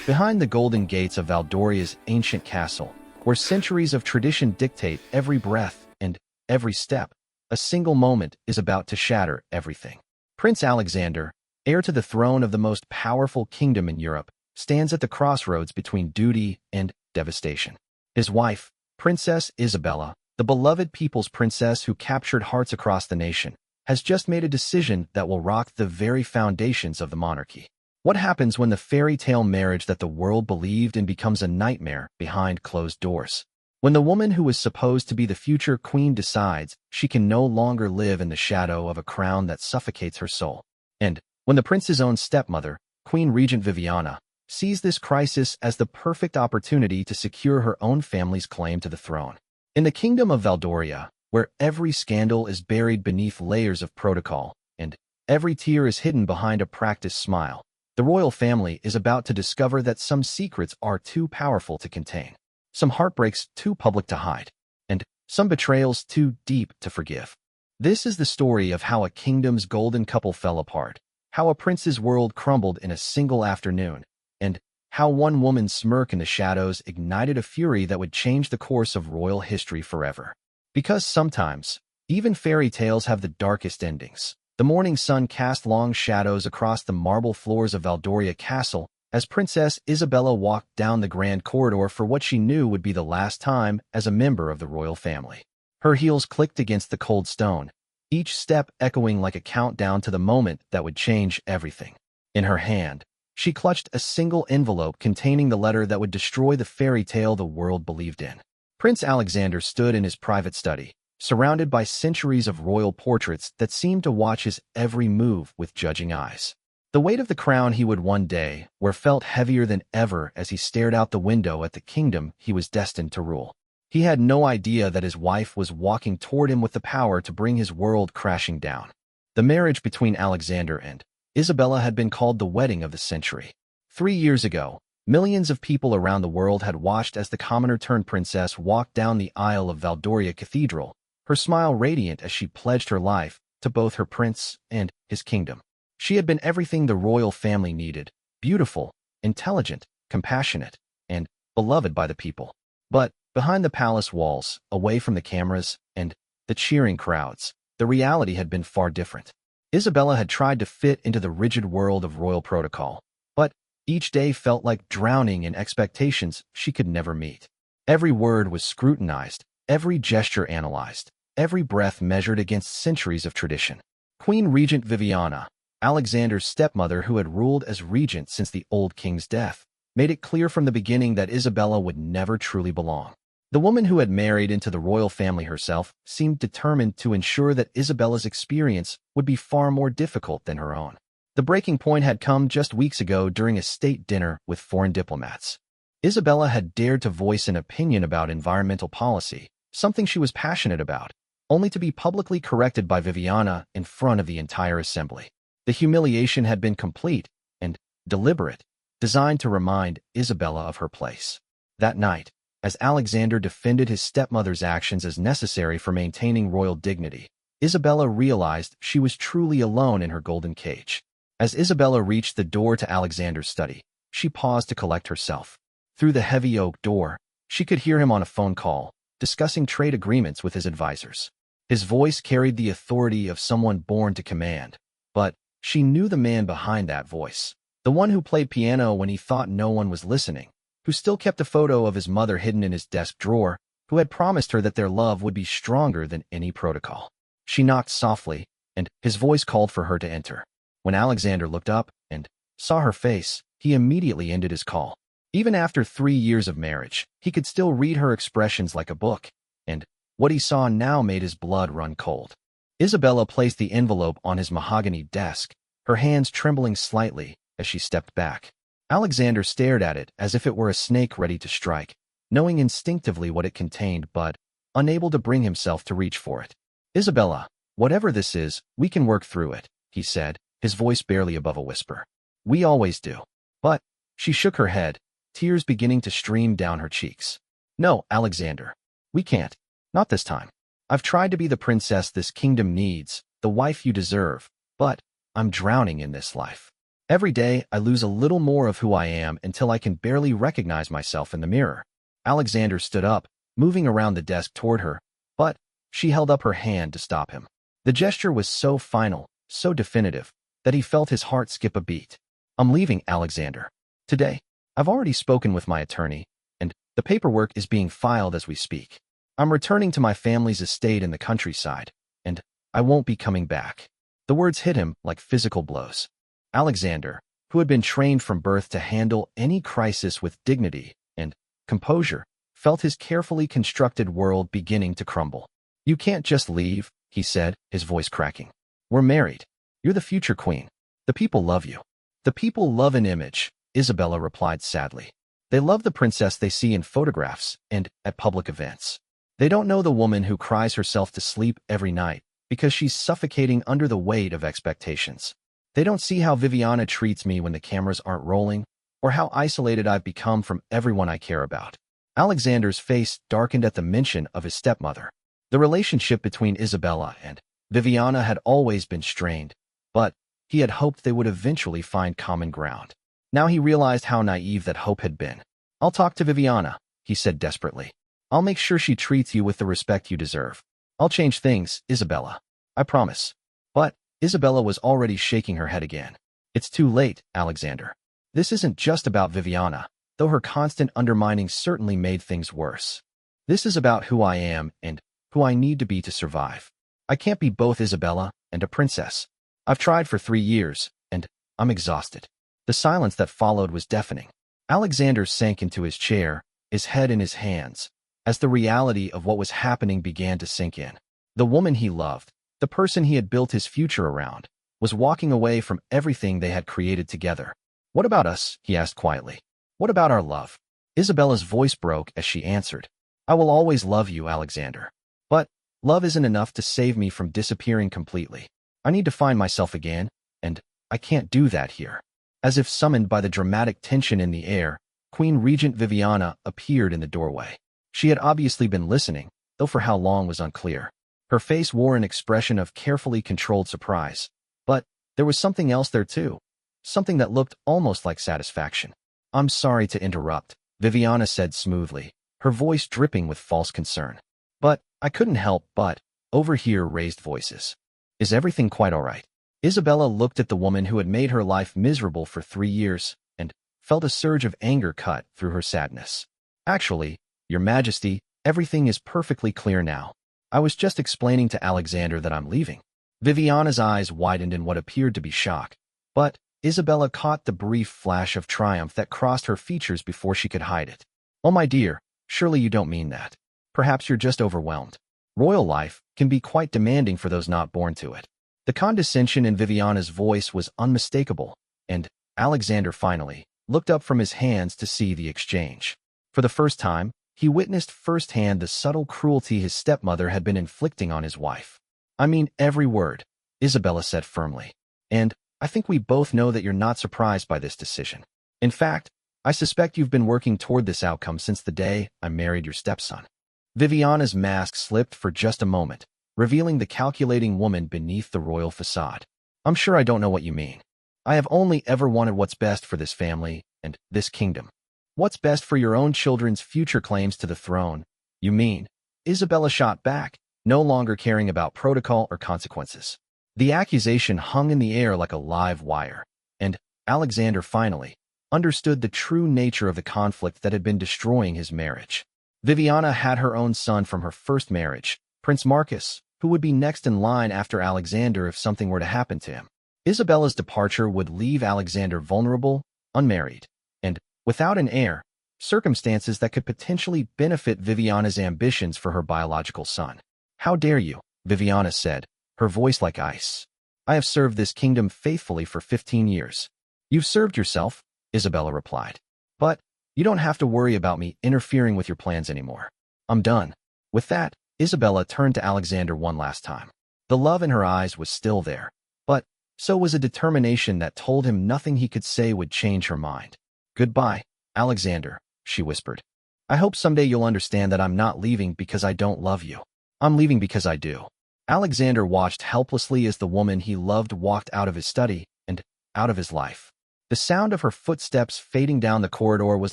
Behind the golden gates of Valdoria's ancient castle, where centuries of tradition dictate every breath and every step, a single moment is about to shatter everything. Prince Alexander, heir to the throne of the most powerful kingdom in Europe, stands at the crossroads between duty and devastation. His wife, Princess Isabella, the beloved people's princess who captured hearts across the nation, has just made a decision that will rock the very foundations of the monarchy. What happens when the fairy tale marriage that the world believed in becomes a nightmare behind closed doors? When the woman who was supposed to be the future queen decides she can no longer live in the shadow of a crown that suffocates her soul. And when the prince's own stepmother, Queen Regent Viviana, sees this crisis as the perfect opportunity to secure her own family's claim to the throne. In the kingdom of Valdoria, where every scandal is buried beneath layers of protocol, and every tear is hidden behind a practiced smile, the royal family is about to discover that some secrets are too powerful to contain, some heartbreaks too public to hide, and some betrayals too deep to forgive. This is the story of how a kingdom's golden couple fell apart, how a prince's world crumbled in a single afternoon, and how one woman's smirk in the shadows ignited a fury that would change the course of royal history forever. Because sometimes, even fairy tales have the darkest endings. The morning sun cast long shadows across the marble floors of Valdoria Castle as Princess Isabella walked down the grand corridor for what she knew would be the last time as a member of the royal family. Her heels clicked against the cold stone, each step echoing like a countdown to the moment that would change everything. In her hand, she clutched a single envelope containing the letter that would destroy the fairy tale the world believed in. Prince Alexander stood in his private study, surrounded by centuries of royal portraits that seemed to watch his every move with judging eyes. The weight of the crown he would one day wear felt heavier than ever as he stared out the window at the kingdom he was destined to rule. He had no idea that his wife was walking toward him with the power to bring his world crashing down. The marriage between Alexander and Isabella had been called the wedding of the century. 3 years ago, millions of people around the world had watched as the commoner-turned-princess walked down the aisle of Valdoria Cathedral, her smile radiant as she pledged her life to both her prince and his kingdom. She had been everything the royal family needed: beautiful, intelligent, compassionate, and beloved by the people. But behind the palace walls, away from the cameras and the cheering crowds, the reality had been far different. Isabella had tried to fit into the rigid world of royal protocol, but each day felt like drowning in expectations she could never meet. Every word was scrutinized, every gesture analyzed, every breath measured against centuries of tradition. Queen Regent Viviana, Alexander's stepmother who had ruled as regent since the old king's death, made it clear from the beginning that Isabella would never truly belong. The woman who had married into the royal family herself seemed determined to ensure that Isabella's experience would be far more difficult than her own. The breaking point had come just weeks ago during a state dinner with foreign diplomats. Isabella had dared to voice an opinion about environmental policy, something she was passionate about, only to be publicly corrected by Viviana in front of the entire assembly. The humiliation had been complete and deliberate, designed to remind Isabella of her place. That night, as Alexander defended his stepmother's actions as necessary for maintaining royal dignity, Isabella realized she was truly alone in her golden cage. As Isabella reached the door to Alexander's study, she paused to collect herself. Through the heavy oak door, she could hear him on a phone call, discussing trade agreements with his advisors. His voice carried the authority of someone born to command, but she knew the man behind that voice, the one who played piano when he thought no one was listening, who still kept a photo of his mother hidden in his desk drawer, who had promised her that their love would be stronger than any protocol. She knocked softly, and his voice called for her to enter. When Alexander looked up and saw her face, he immediately ended his call. Even after 3 years of marriage, he could still read her expressions like a book, and what he saw now made his blood run cold. Isabella placed the envelope on his mahogany desk, her hands trembling slightly as she stepped back. Alexander stared at it as if it were a snake ready to strike, knowing instinctively what it contained but unable to bring himself to reach for it. "Isabella, whatever this is, we can work through it," he said, his voice barely above a whisper. "We always do." But she shook her head, tears beginning to stream down her cheeks. "No, Alexander. We can't. Not this time. I've tried to be the princess this kingdom needs, the wife you deserve, but I'm drowning in this life. Every day, I lose a little more of who I am until I can barely recognize myself in the mirror. Alexander stood up, moving around the desk toward her, but she held up her hand to stop him. The gesture was so final, so definitive, that he felt his heart skip a beat. I'm leaving, Alexander. Today. I've already spoken with my attorney, and the paperwork is being filed as we speak. I'm returning to my family's estate in the countryside, and I won't be coming back. The words hit him like physical blows. Alexander, who had been trained from birth to handle any crisis with dignity and composure, felt his carefully constructed world beginning to crumble. You can't just leave, he said, his voice cracking. We're married. You're the future queen. The people love you. The people love an image, Isabella replied sadly. They love the princess they see in photographs and at public events. They don't know the woman who cries herself to sleep every night because she's suffocating under the weight of expectations. They don't see how Viviana treats me when the cameras aren't rolling, or how isolated I've become from everyone I care about. Alexander's face darkened at the mention of his stepmother. The relationship between Isabella and Viviana had always been strained, but he had hoped they would eventually find common ground. Now he realized how naive that hope had been. I'll talk to Viviana, he said desperately. I'll make sure she treats you with the respect you deserve. I'll change things, Isabella. I promise. But Isabella was already shaking her head again. It's too late, Alexander. This isn't just about Viviana, though her constant undermining certainly made things worse. This is about who I am and who I need to be to survive. I can't be both Isabella and a princess. I've tried for 3 years, and I'm exhausted. The silence that followed was deafening. Alexander sank into his chair, his head in his hands, as the reality of what was happening began to sink in. The woman he loved, the person he had built his future around, was walking away from everything they had created together. What about us? He asked quietly. What about our love? Isabella's voice broke as she answered. I will always love you, Alexander. But love isn't enough to save me from disappearing completely. I need to find myself again, and I can't do that here. As if summoned by the dramatic tension in the air, Queen Regent Viviana appeared in the doorway. She had obviously been listening, though for how long was unclear. Her face wore an expression of carefully controlled surprise. But there was something else there too, something that looked almost like satisfaction. I'm sorry to interrupt, Viviana said smoothly, her voice dripping with false concern. But I couldn't help but overhear raised voices. Is everything quite all right? Isabella looked at the woman who had made her life miserable for 3 years and felt a surge of anger cut through her sadness. Actually, Your Majesty, everything is perfectly clear now. I was just explaining to Alexander that I'm leaving. Viviana's eyes widened in what appeared to be shock, but Isabella caught the brief flash of triumph that crossed her features before she could hide it. Oh my dear, surely you don't mean that. Perhaps you're just overwhelmed. Royal life can be quite demanding for those not born to it. The condescension in Viviana's voice was unmistakable, and Alexander finally looked up from his hands to see the exchange. For the first time, he witnessed firsthand the subtle cruelty his stepmother had been inflicting on his wife. I mean every word, Isabella said firmly. And I think we both know that you're not surprised by this decision. In fact, I suspect you've been working toward this outcome since the day I married your stepson. Viviana's mask slipped for just a moment, revealing the calculating woman beneath the royal facade. I'm sure I don't know what you mean. I have only ever wanted what's best for this family and this kingdom. What's best for your own children's future claims to the throne, you mean? Isabella shot back, no longer caring about protocol or consequences. The accusation hung in the air like a live wire, and Alexander finally understood the true nature of the conflict that had been destroying his marriage. Viviana had her own son from her first marriage, Prince Marcus, who would be next in line after Alexander if something were to happen to him. Isabella's departure would leave Alexander vulnerable, unmarried, and without an heir, circumstances that could potentially benefit Viviana's ambitions for her biological son. How dare you, Viviana said, her voice like ice. I have served this kingdom faithfully for 15 years. You've served yourself, Isabella replied. But you don't have to worry about me interfering with your plans anymore. I'm done. With that, Isabella turned to Alexander one last time. The love in her eyes was still there, but so was a determination that told him nothing he could say would change her mind. Goodbye, Alexander, she whispered. I hope someday you'll understand that I'm not leaving because I don't love you. I'm leaving because I do. Alexander watched helplessly as the woman he loved walked out of his study and out of his life. The sound of her footsteps fading down the corridor was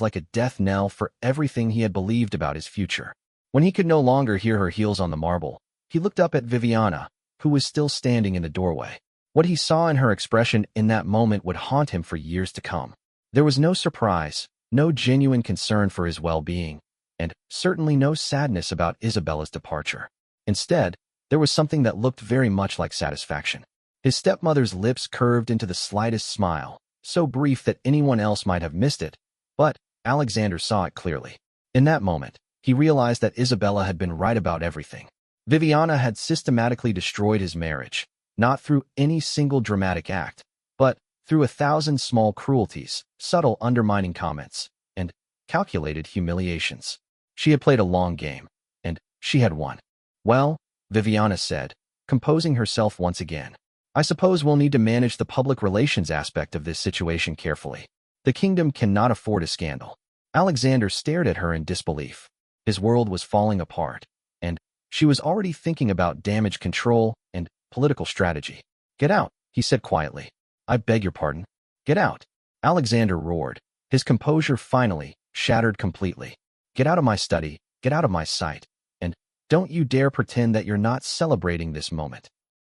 like a death knell for everything he had believed about his future. When he could no longer hear her heels on the marble, he looked up at Viviana, who was still standing in the doorway. What he saw in her expression in that moment would haunt him for years to come. There was no surprise, no genuine concern for his well-being, and certainly no sadness about Isabella's departure. Instead, there was something that looked very much like satisfaction. His stepmother's lips curved into the slightest smile, so brief that anyone else might have missed it, but Alexander saw it clearly. In that moment, he realized that Isabella had been right about everything. Viviana had systematically destroyed his marriage, not through any single dramatic act, but through 1,000 small cruelties, subtle undermining comments, and calculated humiliations. She had played a long game, and she had won. Well, Viviana said, composing herself once again, I suppose we'll need to manage the public relations aspect of this situation carefully. The kingdom cannot afford a scandal. Alexander stared at her in disbelief. His world was falling apart, and she was already thinking about damage control and political strategy. Get out, he said quietly. I beg your pardon. Get out. Alexander roared, his composure finally shattered completely. Get out of my study, get out of my sight, and don't you dare pretend that you're not celebrating this moment.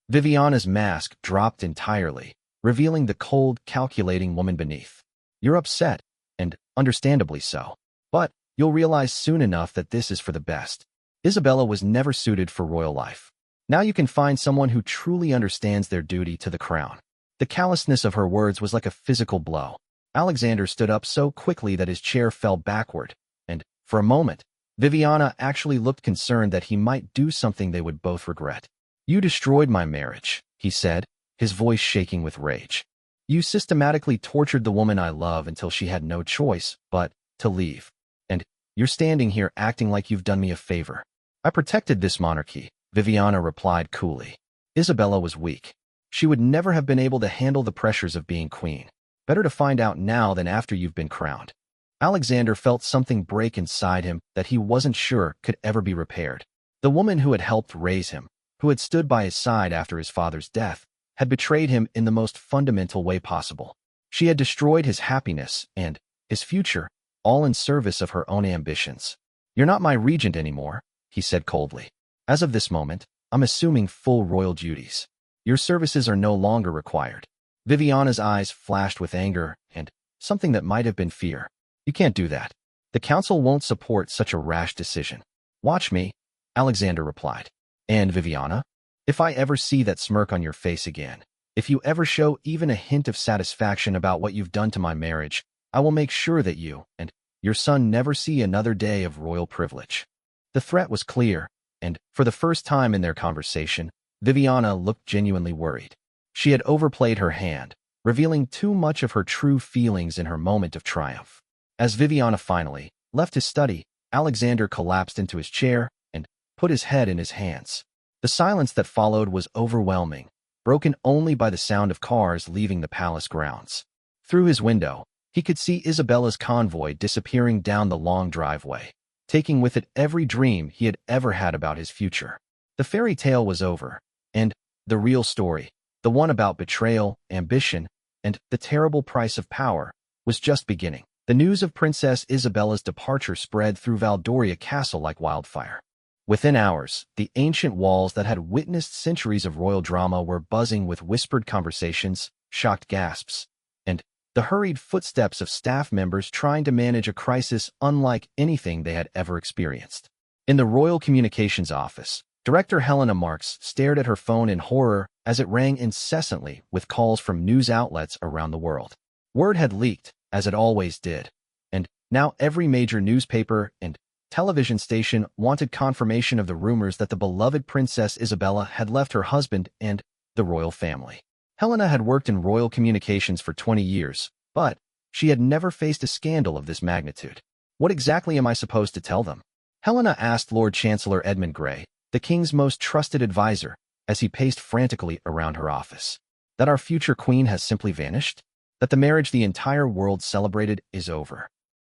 Viviana's mask dropped entirely, revealing the cold, calculating woman beneath. You're upset, and understandably so. But you'll realize soon enough that this is for the best. Isabella was never suited for royal life. Now you can find someone who truly understands their duty to the crown. The callousness of her words was like a physical blow. Alexander stood up so quickly that his chair fell backward, and, for a moment, Viviana actually looked concerned that he might do something they would both regret. You destroyed my marriage, he said, his voice shaking with rage. You systematically tortured the woman I love until she had no choice but to leave. And you're standing here acting like you've done me a favor. I protected this monarchy, Viviana replied coolly. Isabella was weak. She would never have been able to handle the pressures of being queen. Better to find out now than after you've been crowned. Alexander felt something break inside him that he wasn't sure could ever be repaired. The woman who had helped raise him, who had stood by his side after his father's death, had betrayed him in the most fundamental way possible. She had destroyed his happiness and his future, all in service of her own ambitions. You're not my regent anymore, he said coldly. As of this moment, I'm assuming full royal duties. Your services are no longer required. Viviana's eyes flashed with anger and something that might have been fear. You can't do that. The council won't support such a rash decision. Watch me, Alexander replied. And Viviana, if I ever see that smirk on your face again, if you ever show even a hint of satisfaction about what you've done to my marriage, I will make sure that you and your son never see another day of royal privilege. The threat was clear, and for the first time in their conversation, Viviana looked genuinely worried. She had overplayed her hand, revealing too much of her true feelings in her moment of triumph. As Viviana finally left his study, Alexander collapsed into his chair and put his head in his hands. The silence that followed was overwhelming, broken only by the sound of cars leaving the palace grounds. Through his window, he could see Isabella's convoy disappearing down the long driveway, taking with it every dream he had ever had about his future. The fairy tale was over, and the real story, the one about betrayal, ambition, and the terrible price of power, was just beginning. The news of Princess Isabella's departure spread through Valdoria Castle like wildfire. Within hours, the ancient walls that had witnessed centuries of royal drama were buzzing with whispered conversations, shocked gasps, and the hurried footsteps of staff members trying to manage a crisis unlike anything they had ever experienced. In the Royal Communications Office, Director Helena Marks stared at her phone in horror as it rang incessantly with calls from news outlets around the world. Word had leaked, as it always did, and now every major newspaper and television station wanted confirmation of the rumors that the beloved Princess Isabella had left her husband and the royal family. Helena had worked in royal communications for 20 years, but she had never faced a scandal of this magnitude. What exactly am I supposed to tell them? Helena asked Lord Chancellor Edmund Grey, the king's most trusted advisor, as he paced frantically around her office. That our future queen has simply vanished? That the marriage the entire world celebrated is over?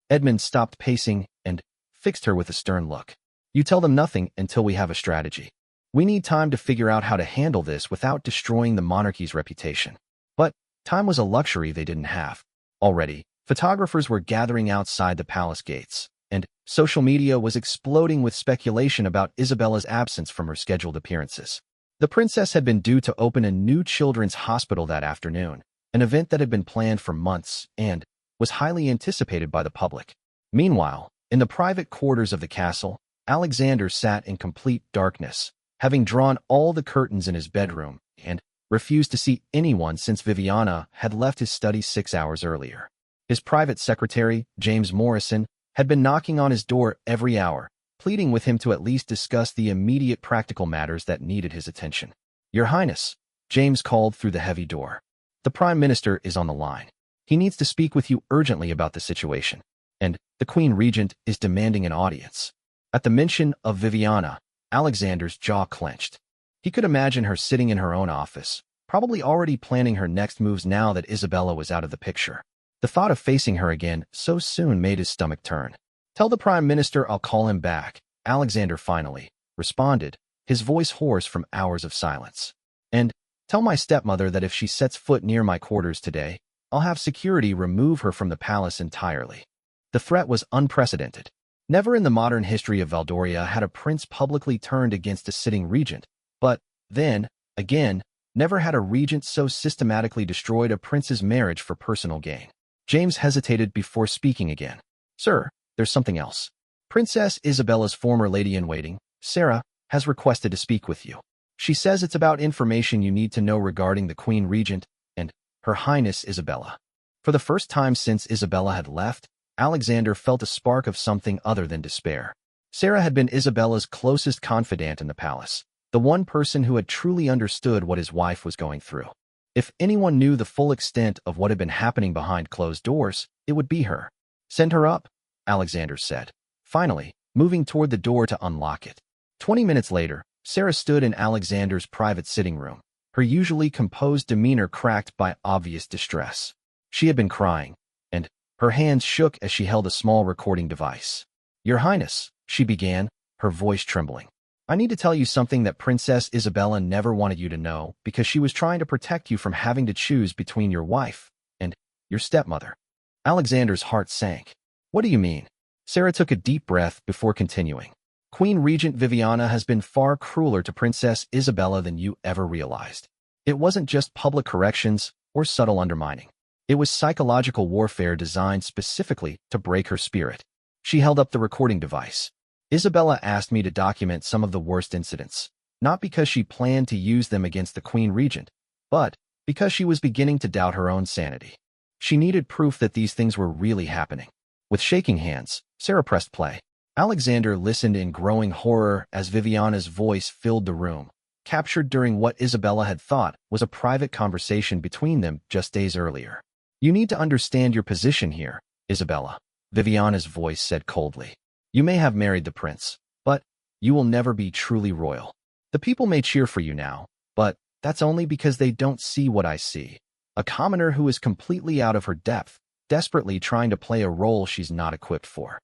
Edmund stopped pacing and fixed her with a stern look. You tell them nothing until we have a strategy. We need time to figure out how to handle this without destroying the monarchy's reputation. But time was a luxury they didn't have. Already, photographers were gathering outside the palace gates, and social media was exploding with speculation about Isabella's absence from her scheduled appearances. The princess had been due to open a new children's hospital that afternoon, an event that had been planned for months and was highly anticipated by the public. Meanwhile, in the private quarters of the castle, Alexander sat in complete darkness, having drawn all the curtains in his bedroom and refused to see anyone since Viviana had left his study 6 hours earlier. His private secretary, James Morrison, had been knocking on his door every hour, pleading with him to at least discuss the immediate practical matters that needed his attention. "Your Highness," James called through the heavy door. "The Prime Minister is on the line. He needs to speak with you urgently about the situation, and the Queen Regent is demanding an audience." At the mention of Viviana, Alexander's jaw clenched. He could imagine her sitting in her own office, probably already planning her next moves now that Isabella was out of the picture. The thought of facing her again so soon made his stomach turn. "Tell the Prime Minister I'll call him back," Alexander finally responded, his voice hoarse from hours of silence. "And tell my stepmother that if she sets foot near my quarters today, I'll have security remove her from the palace entirely." The threat was unprecedented. Never in the modern history of Valdoria had a prince publicly turned against a sitting regent, but then, again, never had a regent so systematically destroyed a prince's marriage for personal gain. James hesitated before speaking again. "Sir, there's something else. Princess Isabella's former lady-in-waiting, Sarah, has requested to speak with you. She says it's about information you need to know regarding the Queen Regent and Her Highness Isabella." For the first time since Isabella had left, Alexander felt a spark of something other than despair. Sarah had been Isabella's closest confidant in the palace, the one person who had truly understood what his wife was going through. If anyone knew the full extent of what had been happening behind closed doors, it would be her. "Send her up," Alexander said, finally, moving toward the door to unlock it. 20 minutes later, Sarah stood in Alexander's private sitting room, her usually composed demeanor cracked by obvious distress. She had been crying, and her hands shook as she held a small recording device. "Your Highness," she began, her voice trembling. "I need to tell you something that Princess Isabella never wanted you to know because she was trying to protect you from having to choose between your wife and your stepmother." Alexander's heart sank. "What do you mean?" Sarah took a deep breath before continuing. "Queen Regent Viviana has been far crueler to Princess Isabella than you ever realized. It wasn't just public corrections or subtle undermining. It was psychological warfare designed specifically to break her spirit." She held up the recording device. "Isabella asked me to document some of the worst incidents, not because she planned to use them against the Queen Regent, but because she was beginning to doubt her own sanity. She needed proof that these things were really happening." With shaking hands, Sarah pressed play. Alexander listened in growing horror as Viviana's voice filled the room, captured during what Isabella had thought was a private conversation between them just days earlier. "You need to understand your position here, Isabella," Viviana's voice said coldly. "You may have married the prince, but you will never be truly royal. The people may cheer for you now, but that's only because they don't see what I see. A commoner who is completely out of her depth, desperately trying to play a role she's not equipped for."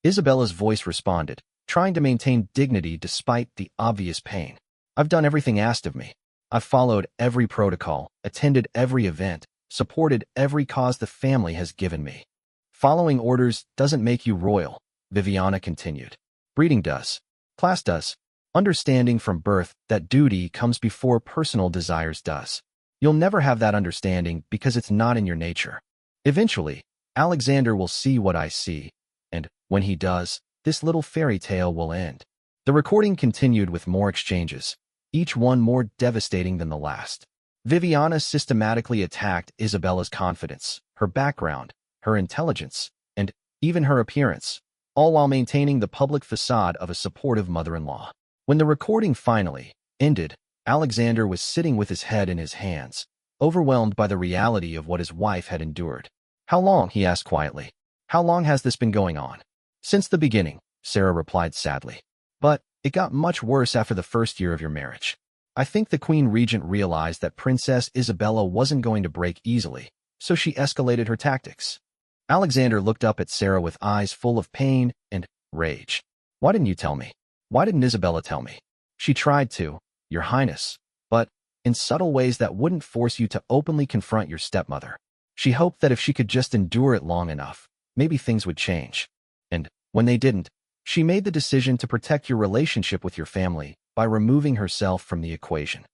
Isabella's voice responded, trying to maintain dignity despite the obvious pain. "I've done everything asked of me. I've followed every protocol, attended every event, supported every cause the family has given me." "Following orders doesn't make you royal," Viviana continued. "Breeding does. Class does. Understanding from birth that duty comes before personal desires does. You'll never have that understanding because it's not in your nature. Eventually, Alexander will see what I see, and when he does, this little fairy tale will end." The recording continued with more exchanges, each one more devastating than the last. Viviana systematically attacked Isabella's confidence, her background, her intelligence, and even her appearance, all while maintaining the public facade of a supportive mother-in-law. When the recording finally ended, Alexander was sitting with his head in his hands, overwhelmed by the reality of what his wife had endured. "How long?" he asked quietly. "How long has this been going on?" "Since the beginning," Sarah replied sadly. "But it got much worse after the first year of your marriage. I think the Queen Regent realized that Princess Isabella wasn't going to break easily, so she escalated her tactics." Alexander looked up at Sarah with eyes full of pain and rage. "Why didn't you tell me? Why didn't Isabella tell me?" "She tried to, Your Highness, but in subtle ways that wouldn't force you to openly confront your stepmother." She hoped that if she could just endure it long enough, maybe things would change. And when they didn't, she made the decision to protect your relationship with your family by removing herself from the equation.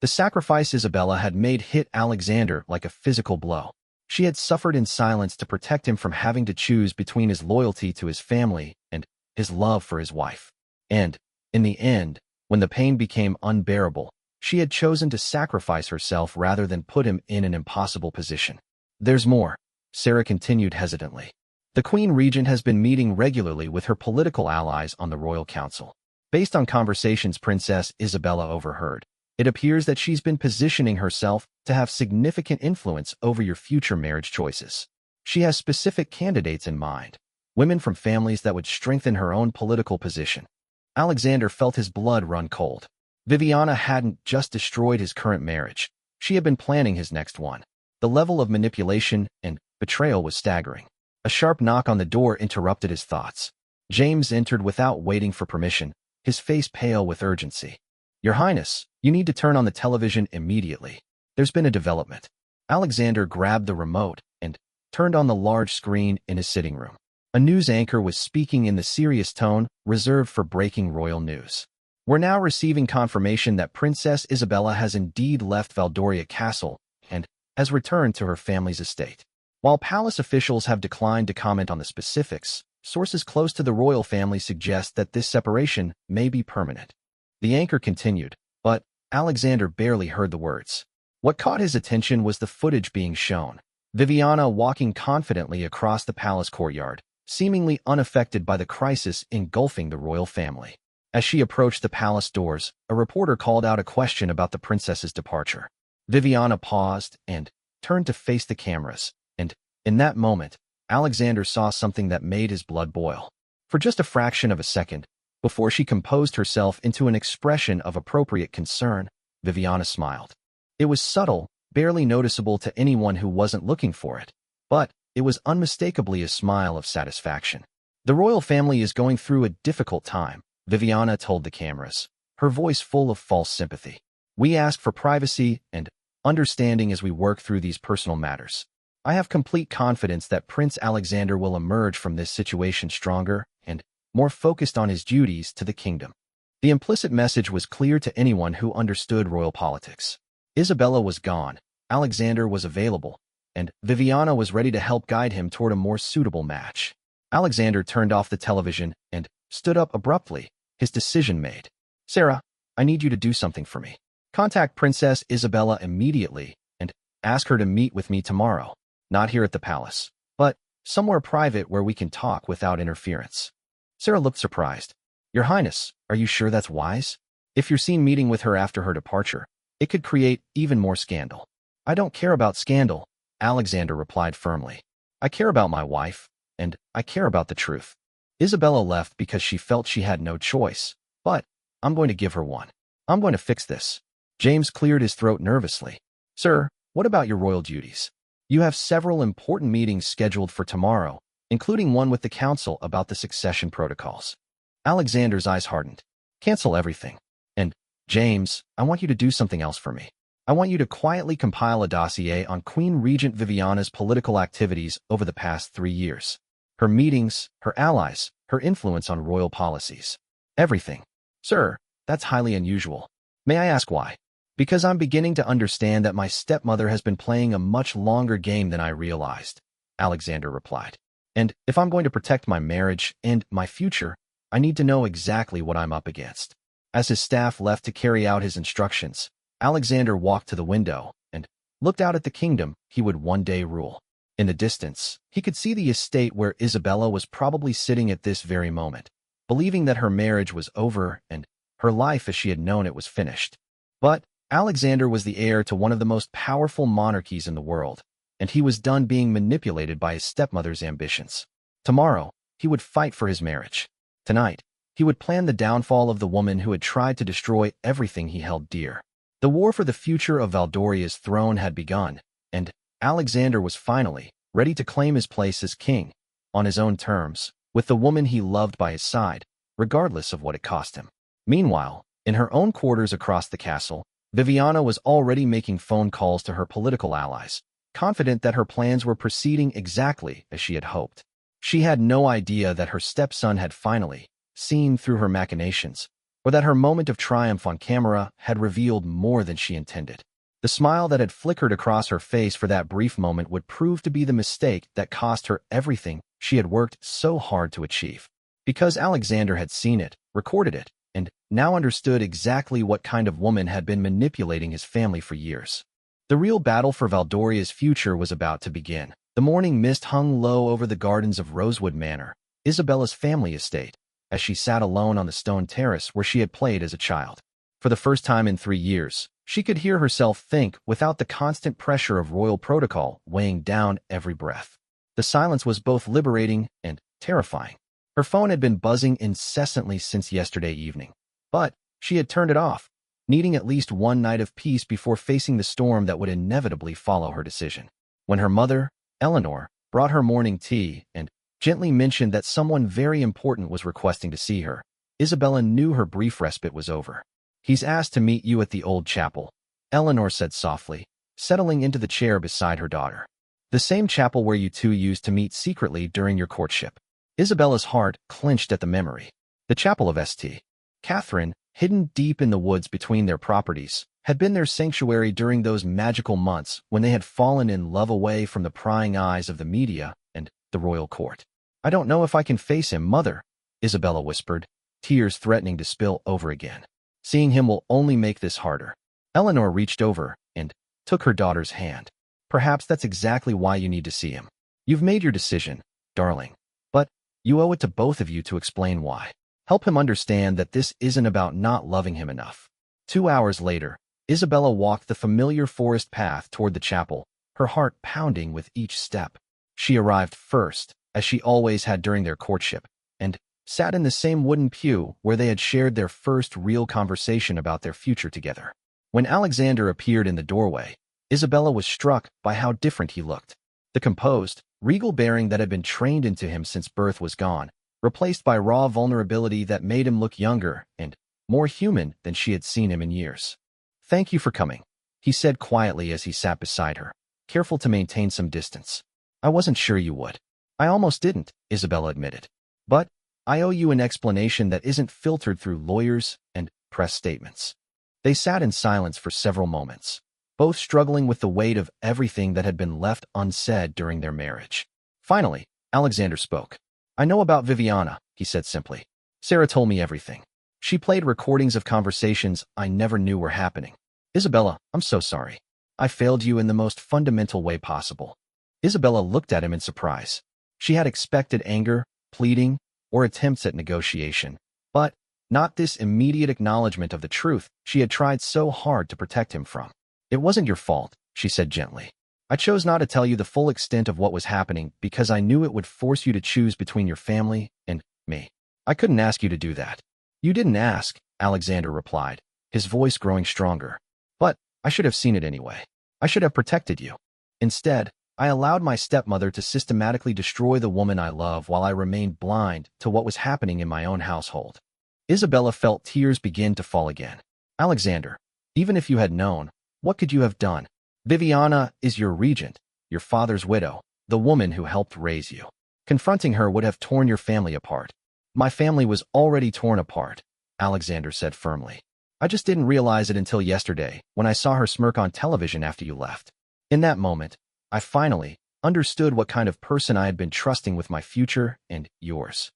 The sacrifice Isabella had made hit Alexander like a physical blow. She had suffered in silence to protect him from having to choose between his loyalty to his family and his love for his wife. And, in the end, when the pain became unbearable, she had chosen to sacrifice herself rather than put him in an impossible position. There's more, Sarah continued hesitantly. The Queen Regent has been meeting regularly with her political allies on the Royal Council. Based on conversations Princess Isabella overheard, it appears that she's been positioning herself to have significant influence over your future marriage choices. She has specific candidates in mind, women from families that would strengthen her own political position. Alexander felt his blood run cold. Viviana hadn't just destroyed his current marriage. She had been planning his next one. The level of manipulation and betrayal was staggering. A sharp knock on the door interrupted his thoughts. James entered without waiting for permission, his face pale with urgency. Your Highness, you need to turn on the television immediately. There's been a development. Alexander grabbed the remote and turned on the large screen in his sitting room. A news anchor was speaking in the serious tone reserved for breaking royal news. We're now receiving confirmation that Princess Isabella has indeed left Valdoria Castle and has returned to her family's estate. While palace officials have declined to comment on the specifics, sources close to the royal family suggest that this separation may be permanent. The anchor continued, but Alexander barely heard the words. What caught his attention was the footage being shown. Viviana walking confidently across the palace courtyard, seemingly unaffected by the crisis engulfing the royal family. As she approached the palace doors, a reporter called out a question about the princess's departure. Viviana paused and turned to face the cameras, and in that moment, Alexander saw something that made his blood boil. For just a fraction of a second, before she composed herself into an expression of appropriate concern, Viviana smiled. It was subtle, barely noticeable to anyone who wasn't looking for it, but it was unmistakably a smile of satisfaction. The royal family is going through a difficult time, Viviana told the cameras, her voice full of false sympathy. We ask for privacy and understanding as we work through these personal matters. I have complete confidence that Prince Alexander will emerge from this situation stronger and more focused on his duties to the kingdom. The implicit message was clear to anyone who understood royal politics. Isabella was gone, Alexander was available, and Viviana was ready to help guide him toward a more suitable match. Alexander turned off the television and stood up abruptly, his decision made. Sarah, I need you to do something for me. Contact Princess Isabella immediately and ask her to meet with me tomorrow. Not here at the palace, but somewhere private where we can talk without interference. Sarah looked surprised. Your Highness, are you sure that's wise? If you're seen meeting with her after her departure, it could create even more scandal. I don't care about scandal, Alexander replied firmly. I care about my wife, and I care about the truth. Isabella left because she felt she had no choice, but I'm going to give her one. I'm going to fix this. James cleared his throat nervously. Sir, what about your royal duties? You have several important meetings scheduled for tomorrow, including one with the council about the succession protocols. Alexander's eyes hardened. Cancel everything. And, James, I want you to do something else for me. I want you to quietly compile a dossier on Queen Regent Viviana's political activities over the past 3 years. Her meetings, her allies, her influence on royal policies. Everything. Sir, that's highly unusual. May I ask why? Because I'm beginning to understand that my stepmother has been playing a much longer game than I realized, Alexander replied. And if I'm going to protect my marriage and my future, I need to know exactly what I'm up against. As his staff left to carry out his instructions, Alexander walked to the window and looked out at the kingdom he would one day rule. In the distance, he could see the estate where Isabella was probably sitting at this very moment, believing that her marriage was over and her life as she had known it was finished. But Alexander was the heir to one of the most powerful monarchies in the world, and he was done being manipulated by his stepmother's ambitions. Tomorrow, he would fight for his marriage. Tonight, he would plan the downfall of the woman who had tried to destroy everything he held dear. The war for the future of Valdoria's throne had begun, and Alexander was finally ready to claim his place as king, on his own terms, with the woman he loved by his side, regardless of what it cost him. Meanwhile, in her own quarters across the castle, Viviana was already making phone calls to her political allies, confident that her plans were proceeding exactly as she had hoped. She had no idea that her stepson had finally seen through her machinations, or that her moment of triumph on camera had revealed more than she intended. The smile that had flickered across her face for that brief moment would prove to be the mistake that cost her everything she had worked so hard to achieve. Because Alexander had seen it, recorded it, and now understood exactly what kind of woman had been manipulating his family for years. The real battle for Valdoria's future was about to begin. The morning mist hung low over the gardens of Rosewood Manor, Isabella's family estate, as she sat alone on the stone terrace where she had played as a child. For the first time in 3 years, she could hear herself think without the constant pressure of royal protocol weighing down every breath. The silence was both liberating and terrifying. Her phone had been buzzing incessantly since yesterday evening, but she had turned it off, needing at least one night of peace before facing the storm that would inevitably follow her decision. When her mother, Eleanor, brought her morning tea and gently mentioned that someone very important was requesting to see her, Isabella knew her brief respite was over. "He's asked to meet you at the old chapel," Eleanor said softly, settling into the chair beside her daughter. "The same chapel where you two used to meet secretly during your courtship." Isabella's heart clenched at the memory. The chapel of St. Catherine, hidden deep in the woods between their properties, had been their sanctuary during those magical months when they had fallen in love away from the prying eyes of the media and the royal court. "I don't know if I can face him, Mother," Isabella whispered, tears threatening to spill over again. "Seeing him will only make this harder." Eleanor reached over and took her daughter's hand. "Perhaps that's exactly why you need to see him. You've made your decision, darling, but you owe it to both of you to explain why. Help him understand that this isn't about not loving him enough." 2 hours later, Isabella walked the familiar forest path toward the chapel, her heart pounding with each step. She arrived first, as she always had during their courtship, and sat in the same wooden pew where they had shared their first real conversation about their future together. When Alexander appeared in the doorway, Isabella was struck by how different he looked. The composed, regal bearing that had been trained into him since birth was gone, replaced by raw vulnerability that made him look younger and more human than she had seen him in years. "Thank you for coming," he said quietly as he sat beside her, careful to maintain some distance. "I wasn't sure you would." "I almost didn't," Isabella admitted. "But I owe you an explanation that isn't filtered through lawyers and press statements." They sat in silence for several moments, both struggling with the weight of everything that had been left unsaid during their marriage. Finally, Alexander spoke. "I know about Viviana," he said simply. "Sarah told me everything. She played recordings of conversations I never knew were happening. Isabella, I'm so sorry. I failed you in the most fundamental way possible." Isabella looked at him in surprise. She had expected anger, pleading, or attempts at negotiation, but not this immediate acknowledgement of the truth she had tried so hard to protect him from. "It wasn't your fault," she said gently. "I chose not to tell you the full extent of what was happening because I knew it would force you to choose between your family and me. I couldn't ask you to do that." "You didn't ask," Alexander replied, his voice growing stronger. "But I should have seen it anyway. I should have protected you. Instead, I allowed my stepmother to systematically destroy the woman I love while I remained blind to what was happening in my own household." Isabella felt tears begin to fall again. "Alexander, even if you had known, what could you have done? Viviana is your regent, your father's widow, the woman who helped raise you. Confronting her would have torn your family apart." "My family was already torn apart," Alexander said firmly. "I just didn't realize it until yesterday when I saw her smirk on television after you left. In that moment, I finally understood what kind of person I had been trusting with my future and yours."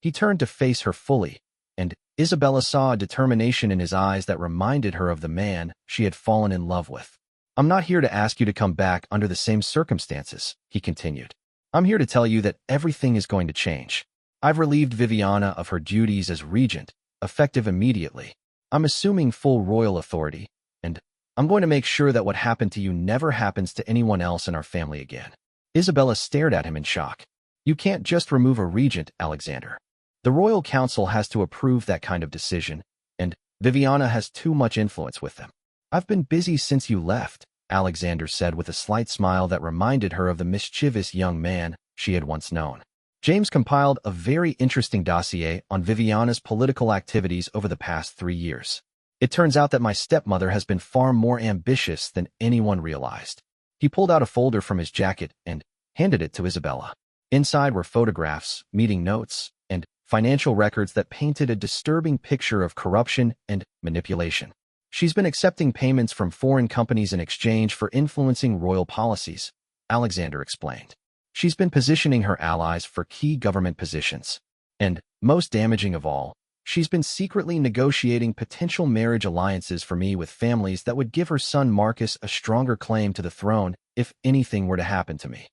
He turned to face her fully, and Isabella saw a determination in his eyes that reminded her of the man she had fallen in love with. "I'm not here to ask you to come back under the same circumstances," he continued. "I'm here to tell you that everything is going to change. I've relieved Viviana of her duties as regent, effective immediately. I'm assuming full royal authority, and I'm going to make sure that what happened to you never happens to anyone else in our family again." Isabella stared at him in shock. "You can't just remove a regent, Alexander. The royal council has to approve that kind of decision, and Viviana has too much influence with them." "I've been busy since you left," Alexander said with a slight smile that reminded her of the mischievous young man she had once known. "James compiled a very interesting dossier on Viviana's political activities over the past 3 years. It turns out that my stepmother has been far more ambitious than anyone realized." He pulled out a folder from his jacket and handed it to Isabella. Inside were photographs, meeting notes, and financial records that painted a disturbing picture of corruption and manipulation. She's been accepting payments from foreign companies in exchange for influencing royal policies, Alexander explained. She's been positioning her allies for key government positions. And, most damaging of all, she's been secretly negotiating potential marriage alliances for me with families that would give her son Marcus a stronger claim to the throne if anything were to happen to me.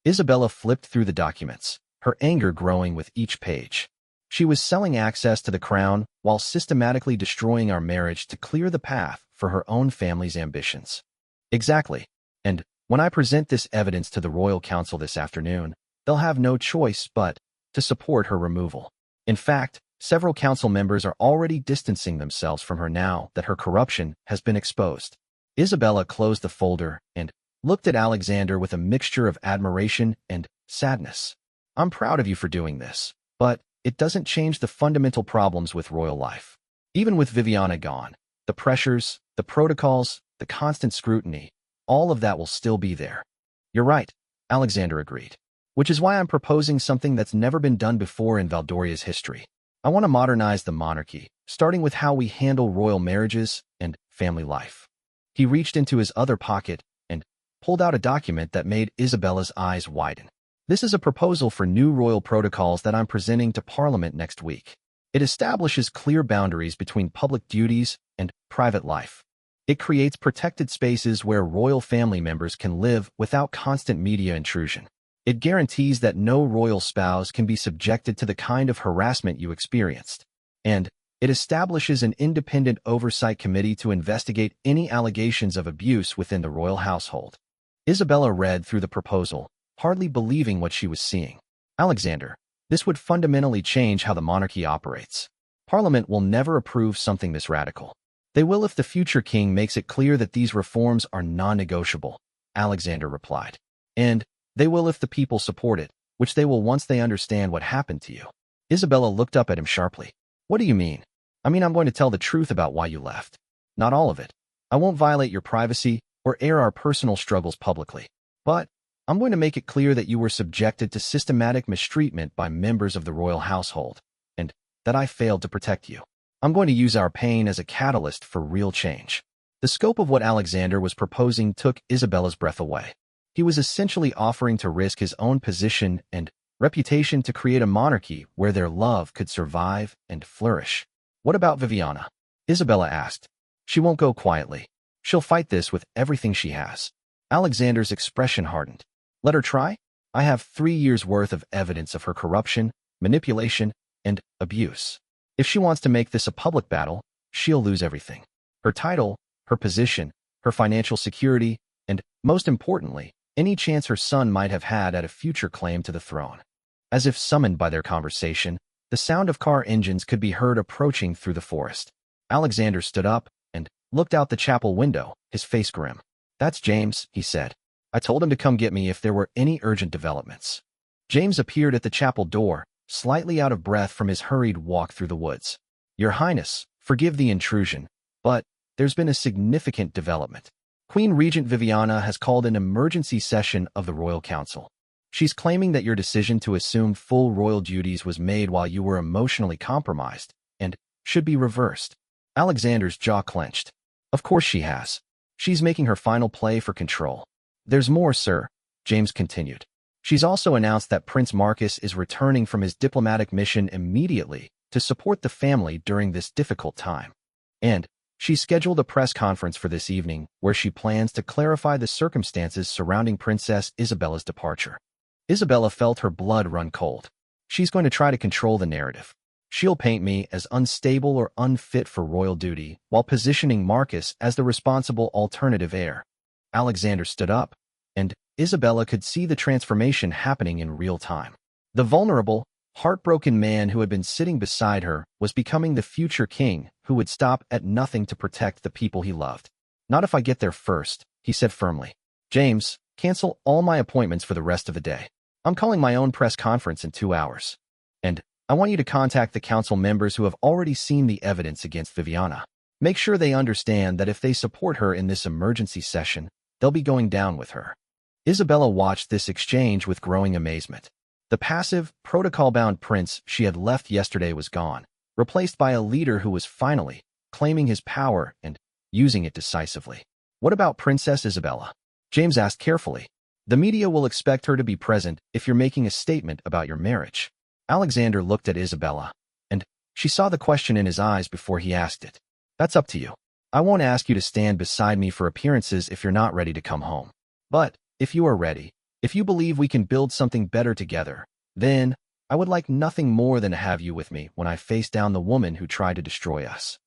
Isabella flipped through the documents, her anger growing with each page. She was selling access to the crown while systematically destroying our marriage to clear the path for her own family's ambitions. Exactly. And when I present this evidence to the Royal Council this afternoon, they'll have no choice but to support her removal. In fact, several council members are already distancing themselves from her now that her corruption has been exposed. Isabella closed the folder and looked at Alexander with a mixture of admiration and sadness. I'm proud of you for doing this, but it doesn't change the fundamental problems with royal life. Even with Viviana gone, the pressures, the protocols, the constant scrutiny, all of that will still be there. You're right, Alexander agreed. Which is why I'm proposing something that's never been done before in Valdoria's history. I want to modernize the monarchy, starting with how we handle royal marriages and family life. He reached into his other pocket and pulled out a document that made Isabella's eyes widen. This is a proposal for new royal protocols that I'm presenting to Parliament next week. It establishes clear boundaries between public duties and private life. It creates protected spaces where royal family members can live without constant media intrusion. It guarantees that no royal spouse can be subjected to the kind of harassment you experienced. And it establishes an independent oversight committee to investigate any allegations of abuse within the royal household. Isabella read through the proposal, hardly believing what she was seeing. Alexander, this would fundamentally change how the monarchy operates. Parliament will never approve something this radical. They will if the future king makes it clear that these reforms are non-negotiable, Alexander replied. And they will if the people support it, which they will once they understand what happened to you. Isabella looked up at him sharply. What do you mean? I mean, I'm going to tell the truth about why you left. Not all of it. I won't violate your privacy or air our personal struggles publicly. But I'm going to make it clear that you were subjected to systematic mistreatment by members of the royal household, and that I failed to protect you. I'm going to use our pain as a catalyst for real change. The scope of what Alexander was proposing took Isabella's breath away. He was essentially offering to risk his own position and reputation to create a monarchy where their love could survive and flourish. What about Viviana? Isabella asked. She won't go quietly. She'll fight this with everything she has. Alexander's expression hardened. Let her try? I have 3 years' worth of evidence of her corruption, manipulation, and abuse. If she wants to make this a public battle, she'll lose everything. Her title, her position, her financial security, and, most importantly, any chance her son might have had at a future claim to the throne. As if summoned by their conversation, the sound of car engines could be heard approaching through the forest. Alexander stood up and looked out the chapel window, his face grim. That's James, he said. I told him to come get me if there were any urgent developments. James appeared at the chapel door, slightly out of breath from his hurried walk through the woods. Your Highness, forgive the intrusion, but there's been a significant development. Queen Regent Viviana has called an emergency session of the Royal Council. She's claiming that your decision to assume full royal duties was made while you were emotionally compromised and should be reversed. Alexander's jaw clenched. Of course she has. She's making her final play for control. There's more, sir, James continued. She's also announced that Prince Marcus is returning from his diplomatic mission immediately to support the family during this difficult time. And she's scheduled a press conference for this evening where she plans to clarify the circumstances surrounding Princess Isabella's departure. Isabella felt her blood run cold. She's going to try to control the narrative. She'll paint me as unstable or unfit for royal duty while positioning Marcus as the responsible alternative heir. Alexander stood up, and Isabella could see the transformation happening in real time. The vulnerable, heartbroken man who had been sitting beside her was becoming the future king who would stop at nothing to protect the people he loved. Not if I get there first, he said firmly. James, cancel all my appointments for the rest of the day. I'm calling my own press conference in 2 hours. And I want you to contact the council members who have already seen the evidence against Viviana. Make sure they understand that if they support her in this emergency session, they'll be going down with her. Isabella watched this exchange with growing amazement. The passive, protocol-bound prince she had left yesterday was gone, replaced by a leader who was finally claiming his power and using it decisively. What about Princess Isabella? James asked carefully. The media will expect her to be present if you're making a statement about your marriage. Alexander looked at Isabella, and she saw the question in his eyes before he asked it. That's up to you. I won't ask you to stand beside me for appearances if you're not ready to come home. But if you are ready, if you believe we can build something better together, then I would like nothing more than to have you with me when I face down the woman who tried to destroy us.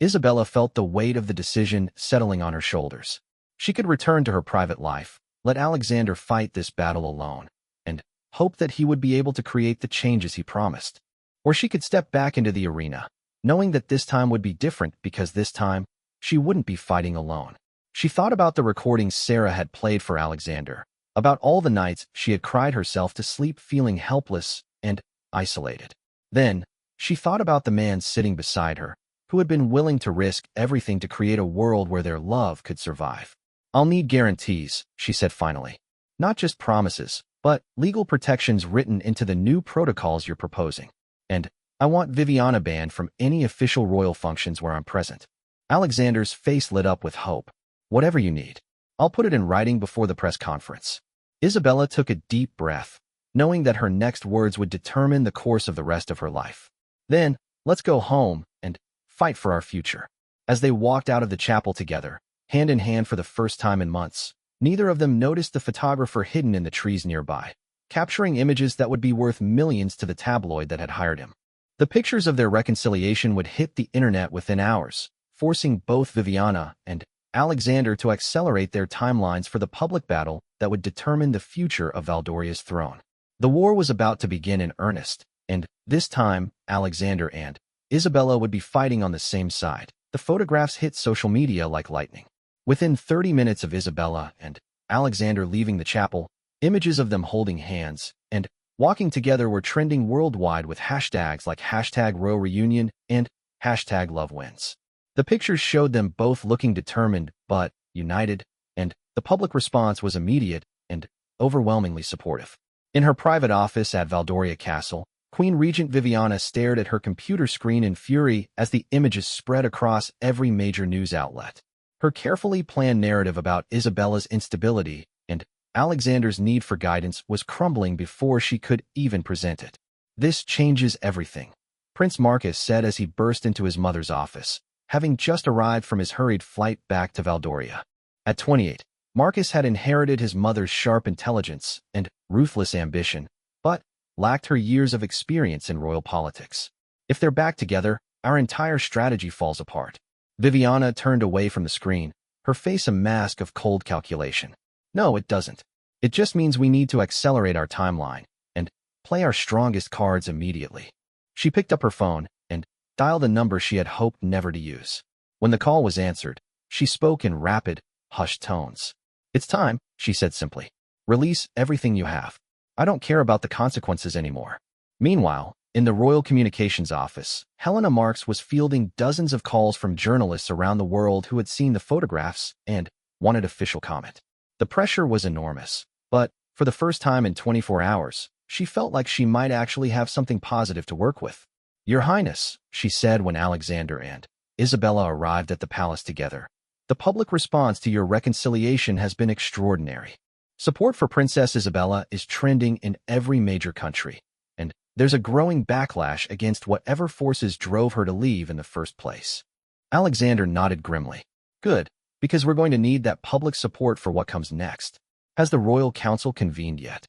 Isabella felt the weight of the decision settling on her shoulders. She could return to her private life, let Alexander fight this battle alone, and hope that he would be able to create the changes he promised. Or she could step back into the arena, knowing that this time would be different because this time she wouldn't be fighting alone. She thought about the recordings Sarah had played for Alexander, about all the nights she had cried herself to sleep feeling helpless and isolated. Then, she thought about the man sitting beside her, who had been willing to risk everything to create a world where their love could survive. I'll need guarantees, she said finally. Not just promises, but legal protections written into the new protocols you're proposing. And I want Viviana banned from any official royal functions where I'm present. Alexander's face lit up with hope. Whatever you need. I'll put it in writing before the press conference. Isabella took a deep breath, knowing that her next words would determine the course of the rest of her life. Then, let's go home and fight for our future. As they walked out of the chapel together, hand in hand for the first time in months, neither of them noticed the photographer hidden in the trees nearby, capturing images that would be worth millions to the tabloid that had hired him. The pictures of their reconciliation would hit the internet within hours, forcing both Viviana and Alexander to accelerate their timelines for the public battle that would determine the future of Valdoria's throne. The war was about to begin in earnest, and this time, Alexander and Isabella would be fighting on the same side. The photographs hit social media like lightning. Within 30 minutes of Isabella and Alexander leaving the chapel, images of them holding hands and walking together were trending worldwide with hashtags like #RoyalReunion and #LoveWins. The pictures showed them both looking determined but united, and the public response was immediate and overwhelmingly supportive. In her private office at Valdoria Castle, Queen Regent Viviana stared at her computer screen in fury as the images spread across every major news outlet. Her carefully planned narrative about Isabella's instability and Alexander's need for guidance was crumbling before she could even present it. This changes everything, Prince Marcus said as he burst into his mother's office, having just arrived from his hurried flight back to Valdoria. At 28, Marcus had inherited his mother's sharp intelligence and ruthless ambition, but lacked her years of experience in royal politics. If they're back together, our entire strategy falls apart. Viviana turned away from the screen, her face a mask of cold calculation. No, it doesn't. It just means we need to accelerate our timeline and play our strongest cards immediately. She picked up her phone and dialed a number she had hoped never to use. When the call was answered, she spoke in rapid, hushed tones. It's time, she said simply. Release everything you have. I don't care about the consequences anymore. Meanwhile, in the Royal Communications Office, Helena Marks was fielding dozens of calls from journalists around the world who had seen the photographs and wanted official comment. The pressure was enormous, but for the first time in 24 hours, she felt like she might actually have something positive to work with. Your Highness, she said when Alexander and Isabella arrived at the palace together. The public response to your reconciliation has been extraordinary. Support for Princess Isabella is trending in every major country, and there's a growing backlash against whatever forces drove her to leave in the first place. Alexander nodded grimly. Good, because we're going to need that public support for what comes next. Has the Royal Council convened yet?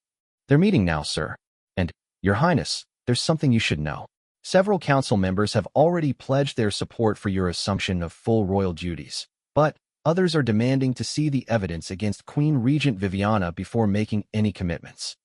They're meeting now, sir. And, Your Highness, there's something you should know. Several council members have already pledged their support for your assumption of full royal duties, but others are demanding to see the evidence against Queen Regent Viviana before making any commitments.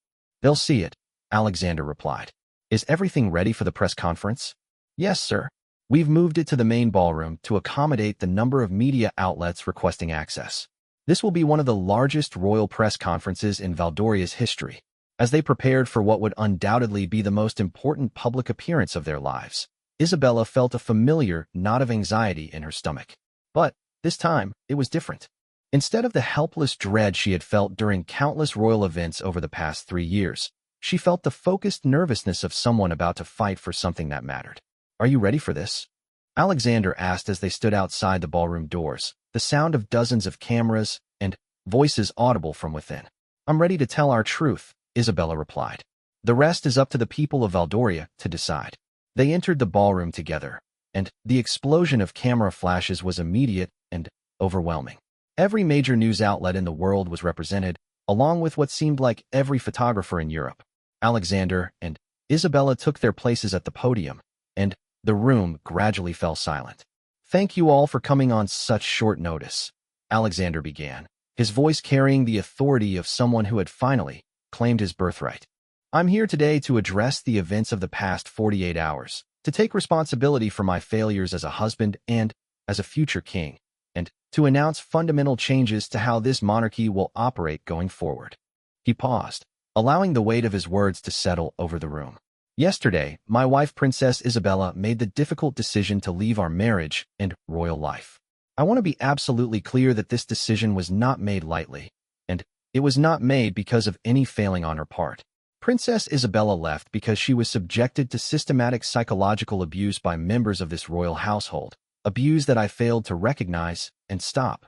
They'll see it, Alexander replied. Is everything ready for the press conference? Yes, sir. We've moved it to the main ballroom to accommodate the number of media outlets requesting access. This will be one of the largest royal press conferences in Valdoria's history. As they prepared for what would undoubtedly be the most important public appearance of their lives, Isabella felt a familiar knot of anxiety in her stomach. But this time, it was different. Instead of the helpless dread she had felt during countless royal events over the past 3 years, she felt the focused nervousness of someone about to fight for something that mattered. "Are you ready for this?" Alexander asked as they stood outside the ballroom doors, the sound of dozens of cameras and voices audible from within. "I'm ready to tell our truth," Isabella replied. "The rest is up to the people of Valdoria to decide." They entered the ballroom together, and the explosion of camera flashes was immediate and overwhelming. Every major news outlet in the world was represented, along with what seemed like every photographer in Europe. Alexander and Isabella took their places at the podium, and the room gradually fell silent. "Thank you all for coming on such short notice," Alexander began, his voice carrying the authority of someone who had finally claimed his birthright. "I'm here today to address the events of the past 48 hours, to take responsibility for my failures as a husband and as a future king, and to announce fundamental changes to how this monarchy will operate going forward." He paused, allowing the weight of his words to settle over the room. "Yesterday, my wife Princess Isabella made the difficult decision to leave our marriage and royal life. I want to be absolutely clear that this decision was not made lightly, and it was not made because of any failing on her part. Princess Isabella left because she was subjected to systematic psychological abuse by members of this royal household, abuse that I failed to recognize and stop."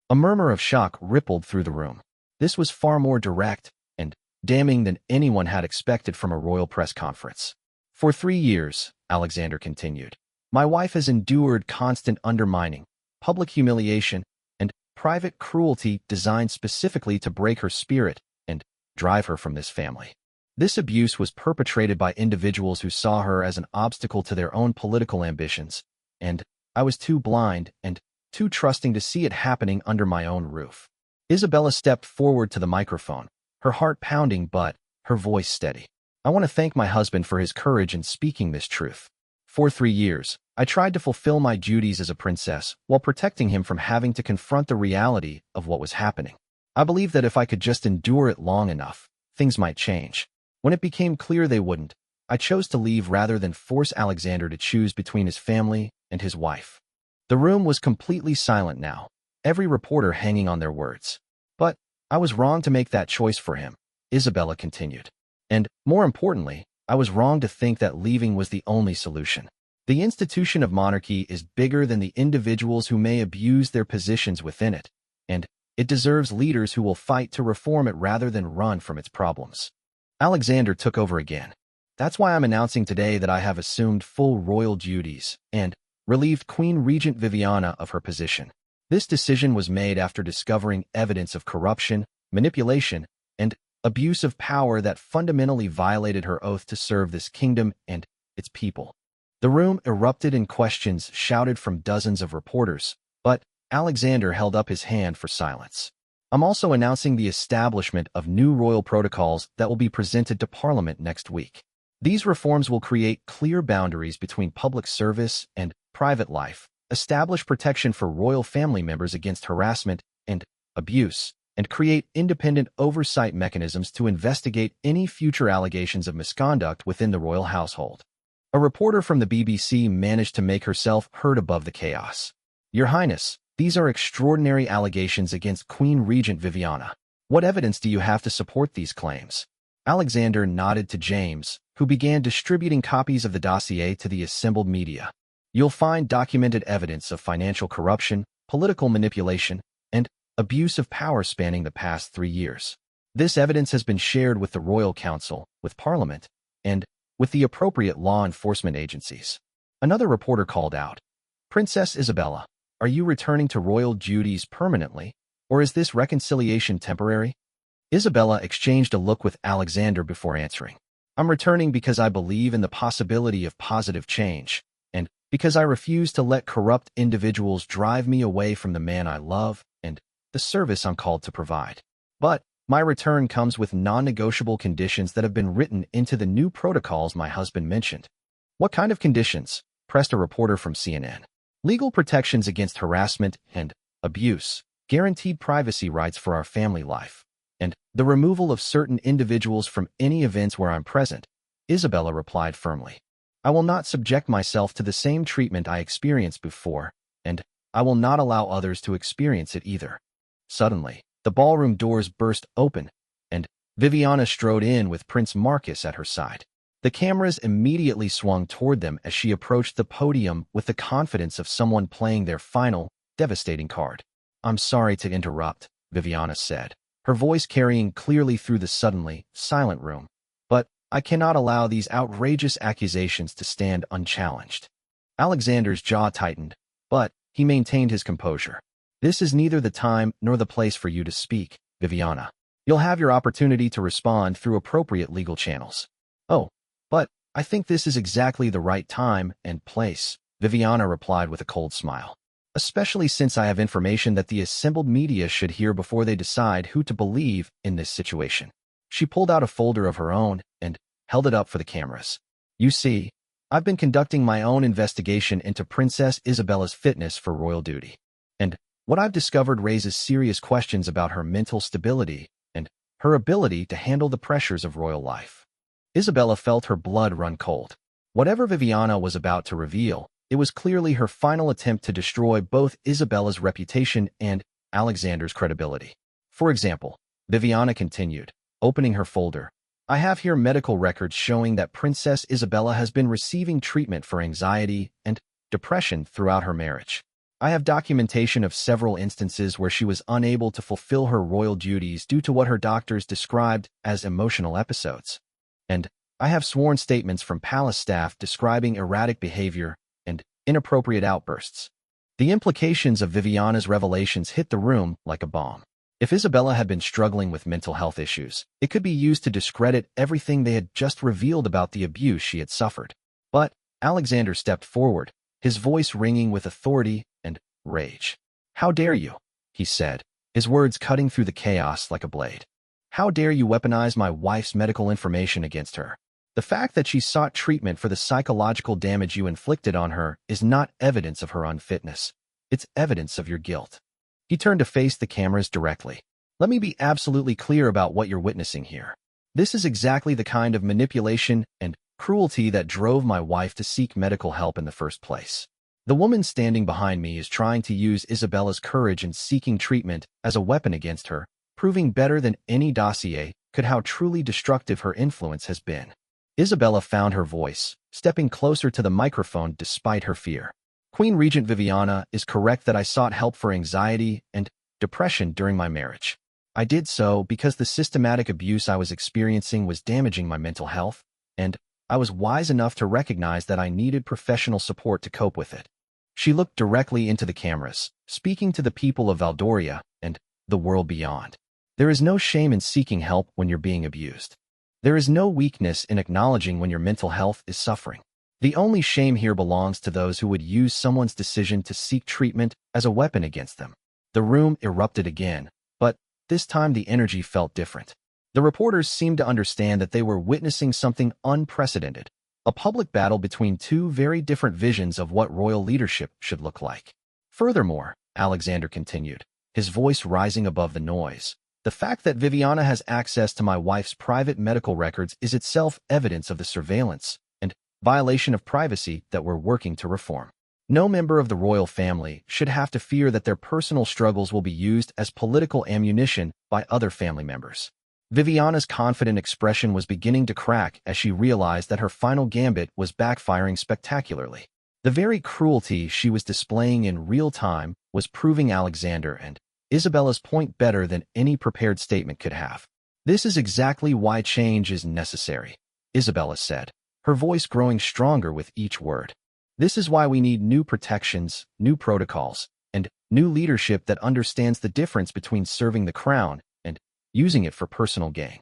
A murmur of shock rippled through the room. This was far more direct and damning than anyone had expected from a royal press conference. "For 3 years," Alexander continued, "my wife has endured constant undermining, public humiliation, and private cruelty designed specifically to break her spirit and drive her from this family. This abuse was perpetrated by individuals who saw her as an obstacle to their own political ambitions, and I was too blind and too trusting to see it happening under my own roof." Isabella stepped forward to the microphone, her heart pounding but her voice steady. "I want to thank my husband for his courage in speaking this truth. For 3 years, I tried to fulfill my duties as a princess while protecting him from having to confront the reality of what was happening. I believed that if I could just endure it long enough, things might change. When it became clear they wouldn't, I chose to leave rather than force Alexander to choose between his family and his wife." The room was completely silent now, every reporter hanging on their words. "But I was wrong to make that choice for him," Isabella continued. "And, more importantly, I was wrong to think that leaving was the only solution. The institution of monarchy is bigger than the individuals who may abuse their positions within it, and it deserves leaders who will fight to reform it rather than run from its problems." Alexander took over again. "That's why I'm announcing today that I have assumed full royal duties and relieved Queen Regent Viviana of her position. This decision was made after discovering evidence of corruption, manipulation, and abuse of power that fundamentally violated her oath to serve this kingdom and its people." The room erupted in questions shouted from dozens of reporters, but Alexander held up his hand for silence. "I'm also announcing the establishment of new royal protocols that will be presented to Parliament next week. These reforms will create clear boundaries between public service and private life, establish protection for royal family members against harassment and abuse, and create independent oversight mechanisms to investigate any future allegations of misconduct within the royal household." A reporter from the BBC managed to make herself heard above the chaos. "Your Highness, these are extraordinary allegations against Queen Regent Viviana. What evidence do you have to support these claims?" Alexander nodded to James, who began distributing copies of the dossier to the assembled media. "You'll find documented evidence of financial corruption, political manipulation, and abuse of power spanning the past 3 years. This evidence has been shared with the Royal Council, with Parliament, and with the appropriate law enforcement agencies." Another reporter called out, "Princess Isabella, are you returning to royal duties permanently, or is this reconciliation temporary?" Isabella exchanged a look with Alexander before answering. "I'm returning because I believe in the possibility of positive change, and because I refuse to let corrupt individuals drive me away from the man I love and the service I'm called to provide. But my return comes with non-negotiable conditions that have been written into the new protocols my husband mentioned." "What kind of conditions?" pressed a reporter from CNN. "Legal protections against harassment and abuse, guaranteed privacy rights for our family life, and the removal of certain individuals from any events where I'm present," Isabella replied firmly. "I will not subject myself to the same treatment I experienced before, and I will not allow others to experience it either." Suddenly, the ballroom doors burst open, and Viviana strode in with Prince Marcus at her side. The cameras immediately swung toward them as she approached the podium with the confidence of someone playing their final, devastating card. "I'm sorry to interrupt," Viviana said, her voice carrying clearly through the suddenly silent room, "but I cannot allow these outrageous accusations to stand unchallenged." Alexander's jaw tightened, but he maintained his composure. "This is neither the time nor the place for you to speak, Viviana. You'll have your opportunity to respond through appropriate legal channels." "Oh, but I think this is exactly the right time and place," Viviana replied with a cold smile. "Especially since I have information that the assembled media should hear before they decide who to believe in this situation." She pulled out a folder of her own and held it up for the cameras. "You see, I've been conducting my own investigation into Princess Isabella's fitness for royal duty. And what I've discovered raises serious questions about her mental stability and her ability to handle the pressures of royal life." Isabella felt her blood run cold. Whatever Viviana was about to reveal, it was clearly her final attempt to destroy both Isabella's reputation and Alexander's credibility. For example, Viviana continued, opening her folder, "I have here medical records showing that Princess Isabella has been receiving treatment for anxiety and depression throughout her marriage. I have documentation of several instances where she was unable to fulfill her royal duties due to what her doctors described as emotional episodes. And I have sworn statements from palace staff describing erratic behavior and inappropriate outbursts." The implications of Viviana's revelations hit the room like a bomb. If Isabella had been struggling with mental health issues, it could be used to discredit everything they had just revealed about the abuse she had suffered. But Alexander stepped forward, his voice ringing with authority and rage. "How dare you?" he said, his words cutting through the chaos like a blade. "How dare you weaponize my wife's medical information against her? The fact that she sought treatment for the psychological damage you inflicted on her is not evidence of her unfitness. It's evidence of your guilt." He turned to face the cameras directly. "Let me be absolutely clear about what you're witnessing here. This is exactly the kind of manipulation and cruelty that drove my wife to seek medical help in the first place. The woman standing behind me is trying to use Isabella's courage in seeking treatment as a weapon against her, proving better than any dossier could how truly destructive her influence has been." Isabella found her voice, stepping closer to the microphone despite her fear. "Queen Regent Viviana is correct that I sought help for anxiety and depression during my marriage. I did so because the systematic abuse I was experiencing was damaging my mental health, and I was wise enough to recognize that I needed professional support to cope with it." She looked directly into the cameras, speaking to the people of Valdoria and the world beyond. "There is no shame in seeking help when you're being abused. There is no weakness in acknowledging when your mental health is suffering. The only shame here belongs to those who would use someone's decision to seek treatment as a weapon against them." The room erupted again, but this time the energy felt different. The reporters seemed to understand that they were witnessing something unprecedented, a public battle between two very different visions of what royal leadership should look like. "Furthermore," Alexander continued, his voice rising above the noise, "the fact that Viviana has access to my wife's private medical records is itself evidence of the surveillance and violation of privacy that we're working to reform. No member of the royal family should have to fear that their personal struggles will be used as political ammunition by other family members." Viviana's confident expression was beginning to crack as she realized that her final gambit was backfiring spectacularly. The very cruelty she was displaying in real time was proving Alexander and Isabella's point better than any prepared statement could have. "This is exactly why change is necessary," Isabella said, her voice growing stronger with each word. "This is why we need new protections, new protocols, and new leadership that understands the difference between serving the crown and using it for personal gain."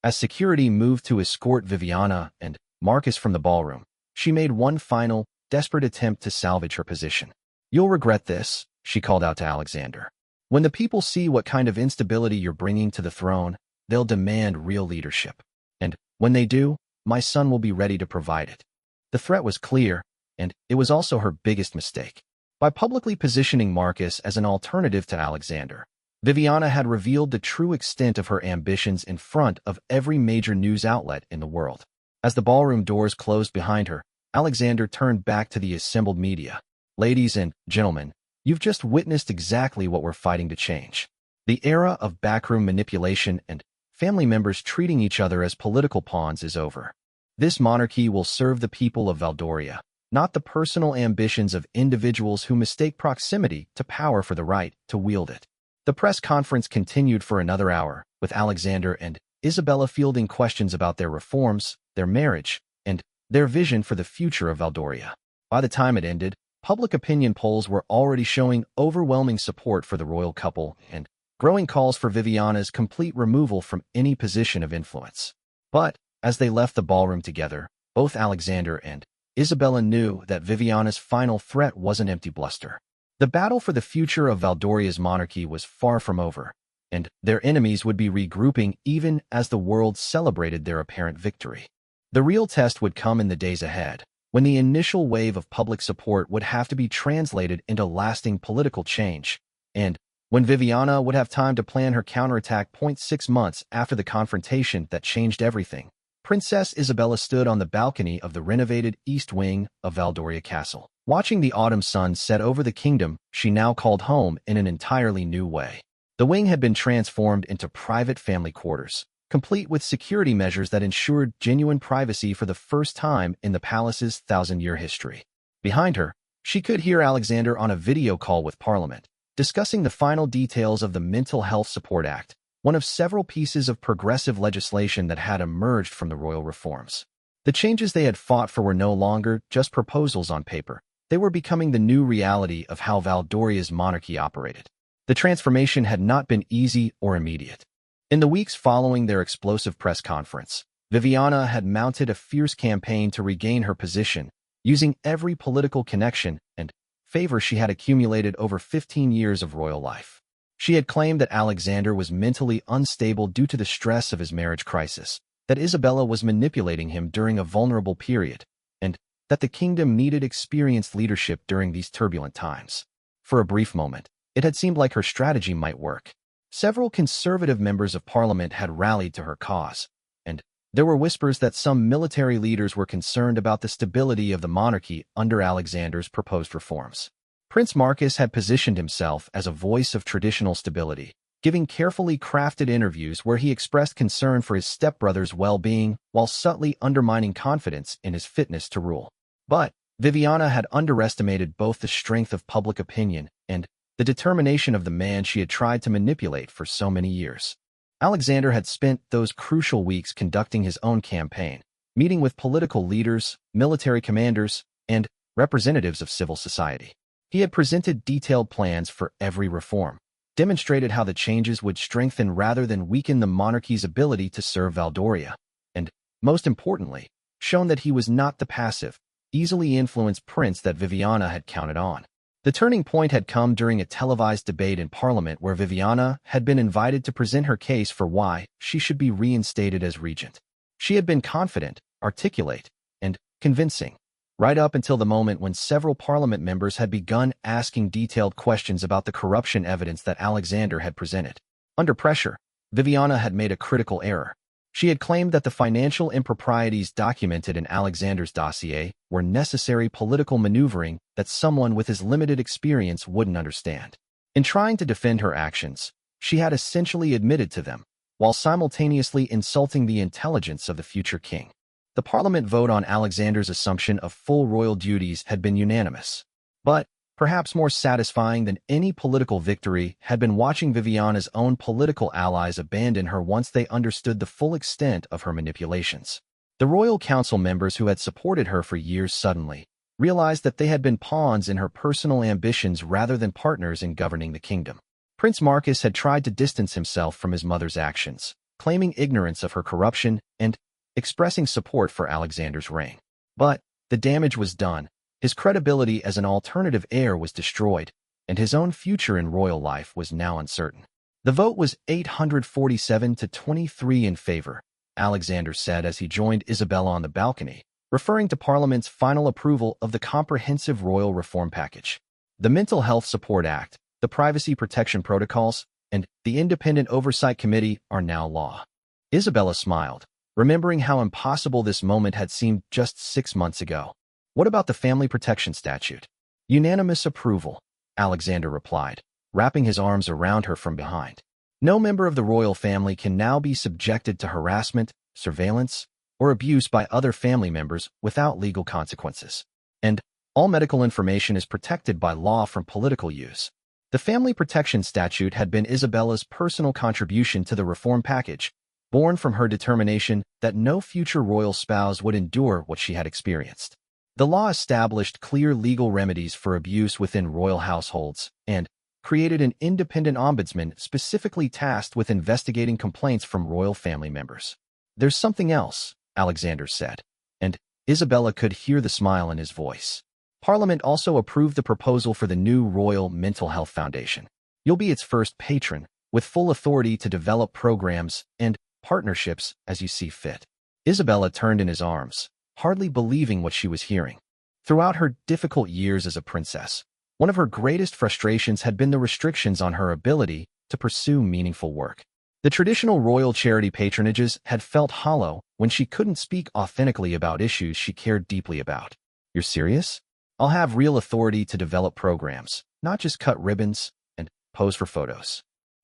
As security moved to escort Viviana and Marcus from the ballroom, she made one final, desperate attempt to salvage her position. "You'll regret this," she called out to Alexander. "When the people see what kind of instability you're bringing to the throne, they'll demand real leadership. And when they do, my son will be ready to provide it." The threat was clear, and it was also her biggest mistake. By publicly positioning Marcus as an alternative to Alexander, Viviana had revealed the true extent of her ambitions in front of every major news outlet in the world. As the ballroom doors closed behind her, Alexander turned back to the assembled media. "Ladies and gentlemen, you've just witnessed exactly what we're fighting to change. The era of backroom manipulation and family members treating each other as political pawns is over. This monarchy will serve the people of Valdoria, not the personal ambitions of individuals who mistake proximity to power for the right to wield it. The press conference continued for another hour, with Alexander and Isabella fielding questions about their reforms, their marriage, and their vision for the future of Valdoria. By the time it ended, public opinion polls were already showing overwhelming support for the royal couple and growing calls for Viviana's complete removal from any position of influence. But, as they left the ballroom together, both Alexander and Isabella knew that Viviana's final threat wasn't empty bluster. The battle for the future of Valdoria's monarchy was far from over, and their enemies would be regrouping even as the world celebrated their apparent victory. The real test would come in the days ahead, when the initial wave of public support would have to be translated into lasting political change, and when Viviana would have time to plan her counterattack. 6 months after the confrontation that changed everything, Princess Isabella stood on the balcony of the renovated East Wing of Valdoria Castle. Watching the autumn sun set over the kingdom she now called home in an entirely new way. The wing had been transformed into private family quarters, complete with security measures that ensured genuine privacy for the first time in the palace's 1,000-year history. Behind her, she could hear Alexander on a video call with Parliament, discussing the final details of the Mental Health Support Act, one of several pieces of progressive legislation that had emerged from the royal reforms. The changes they had fought for were no longer just proposals on paper. They were becoming the new reality of how Valdoria's monarchy operated. The transformation had not been easy or immediate. In the weeks following their explosive press conference, Viviana had mounted a fierce campaign to regain her position, using every political connection and favor she had accumulated over 15 years of royal life. She had claimed that Alexander was mentally unstable due to the stress of his marriage crisis, that Isabella was manipulating him during a vulnerable period, and that the kingdom needed experienced leadership during these turbulent times. For a brief moment, it had seemed like her strategy might work. Several conservative members of parliament had rallied to her cause, and there were whispers that some military leaders were concerned about the stability of the monarchy under Alexander's proposed reforms. Prince Marcus had positioned himself as a voice of traditional stability, giving carefully crafted interviews where he expressed concern for his stepbrother's well-being while subtly undermining confidence in his fitness to rule. But Viviana had underestimated both the strength of public opinion and the determination of the man she had tried to manipulate for so many years. Alexander had spent those crucial weeks conducting his own campaign, meeting with political leaders, military commanders, and representatives of civil society. He had presented detailed plans for every reform, demonstrated how the changes would strengthen rather than weaken the monarchy's ability to serve Valdoria, and, most importantly, shown that he was not the passive, easily influenced prince that Viviana had counted on. The turning point had come during a televised debate in Parliament where Viviana had been invited to present her case for why she should be reinstated as regent. She had been confident, articulate, and convincing, right up until the moment when several Parliament members had begun asking detailed questions about the corruption evidence that Alexander had presented. Under pressure, Viviana had made a critical error. She had claimed that the financial improprieties documented in Alexander's dossier were necessary political maneuvering that someone with his limited experience wouldn't understand. In trying to defend her actions, she had essentially admitted to them, while simultaneously insulting the intelligence of the future king. The Parliament vote on Alexander's assumption of full royal duties had been unanimous. But, perhaps more satisfying than any political victory had been watching Viviana's own political allies abandon her once they understood the full extent of her manipulations. The royal council members who had supported her for years suddenly realized that they had been pawns in her personal ambitions rather than partners in governing the kingdom. Prince Marcus had tried to distance himself from his mother's actions, claiming ignorance of her corruption and expressing support for Alexander's reign. But the damage was done. His credibility as an alternative heir was destroyed, and his own future in royal life was now uncertain. The vote was 847 to 23 in favor, Alexander said as he joined Isabella on the balcony, referring to Parliament's final approval of the comprehensive royal reform package. The Mental Health Support Act, the Privacy Protection Protocols, and the Independent Oversight Committee are now law. Isabella smiled, remembering how impossible this moment had seemed just 6 months ago. What about the Family Protection Statute? Unanimous approval, Alexander replied, wrapping his arms around her from behind. No member of the royal family can now be subjected to harassment, surveillance, or abuse by other family members without legal consequences. And all medical information is protected by law from political use. The Family Protection Statute had been Isabella's personal contribution to the reform package, born from her determination that no future royal spouse would endure what she had experienced. The law established clear legal remedies for abuse within royal households and created an independent ombudsman specifically tasked with investigating complaints from royal family members. "There's something else," Alexander said, and Isabella could hear the smile in his voice. "Parliament also approved the proposal for the new Royal Mental Health Foundation. You'll be its first patron, with full authority to develop programs and partnerships as you see fit." Isabella turned in his arms, hardly believing what she was hearing. Throughout her difficult years as a princess, one of her greatest frustrations had been the restrictions on her ability to pursue meaningful work. The traditional royal charity patronages had felt hollow when she couldn't speak authentically about issues she cared deeply about. "You're serious? I'll have real authority to develop programs, not just cut ribbons and pose for photos."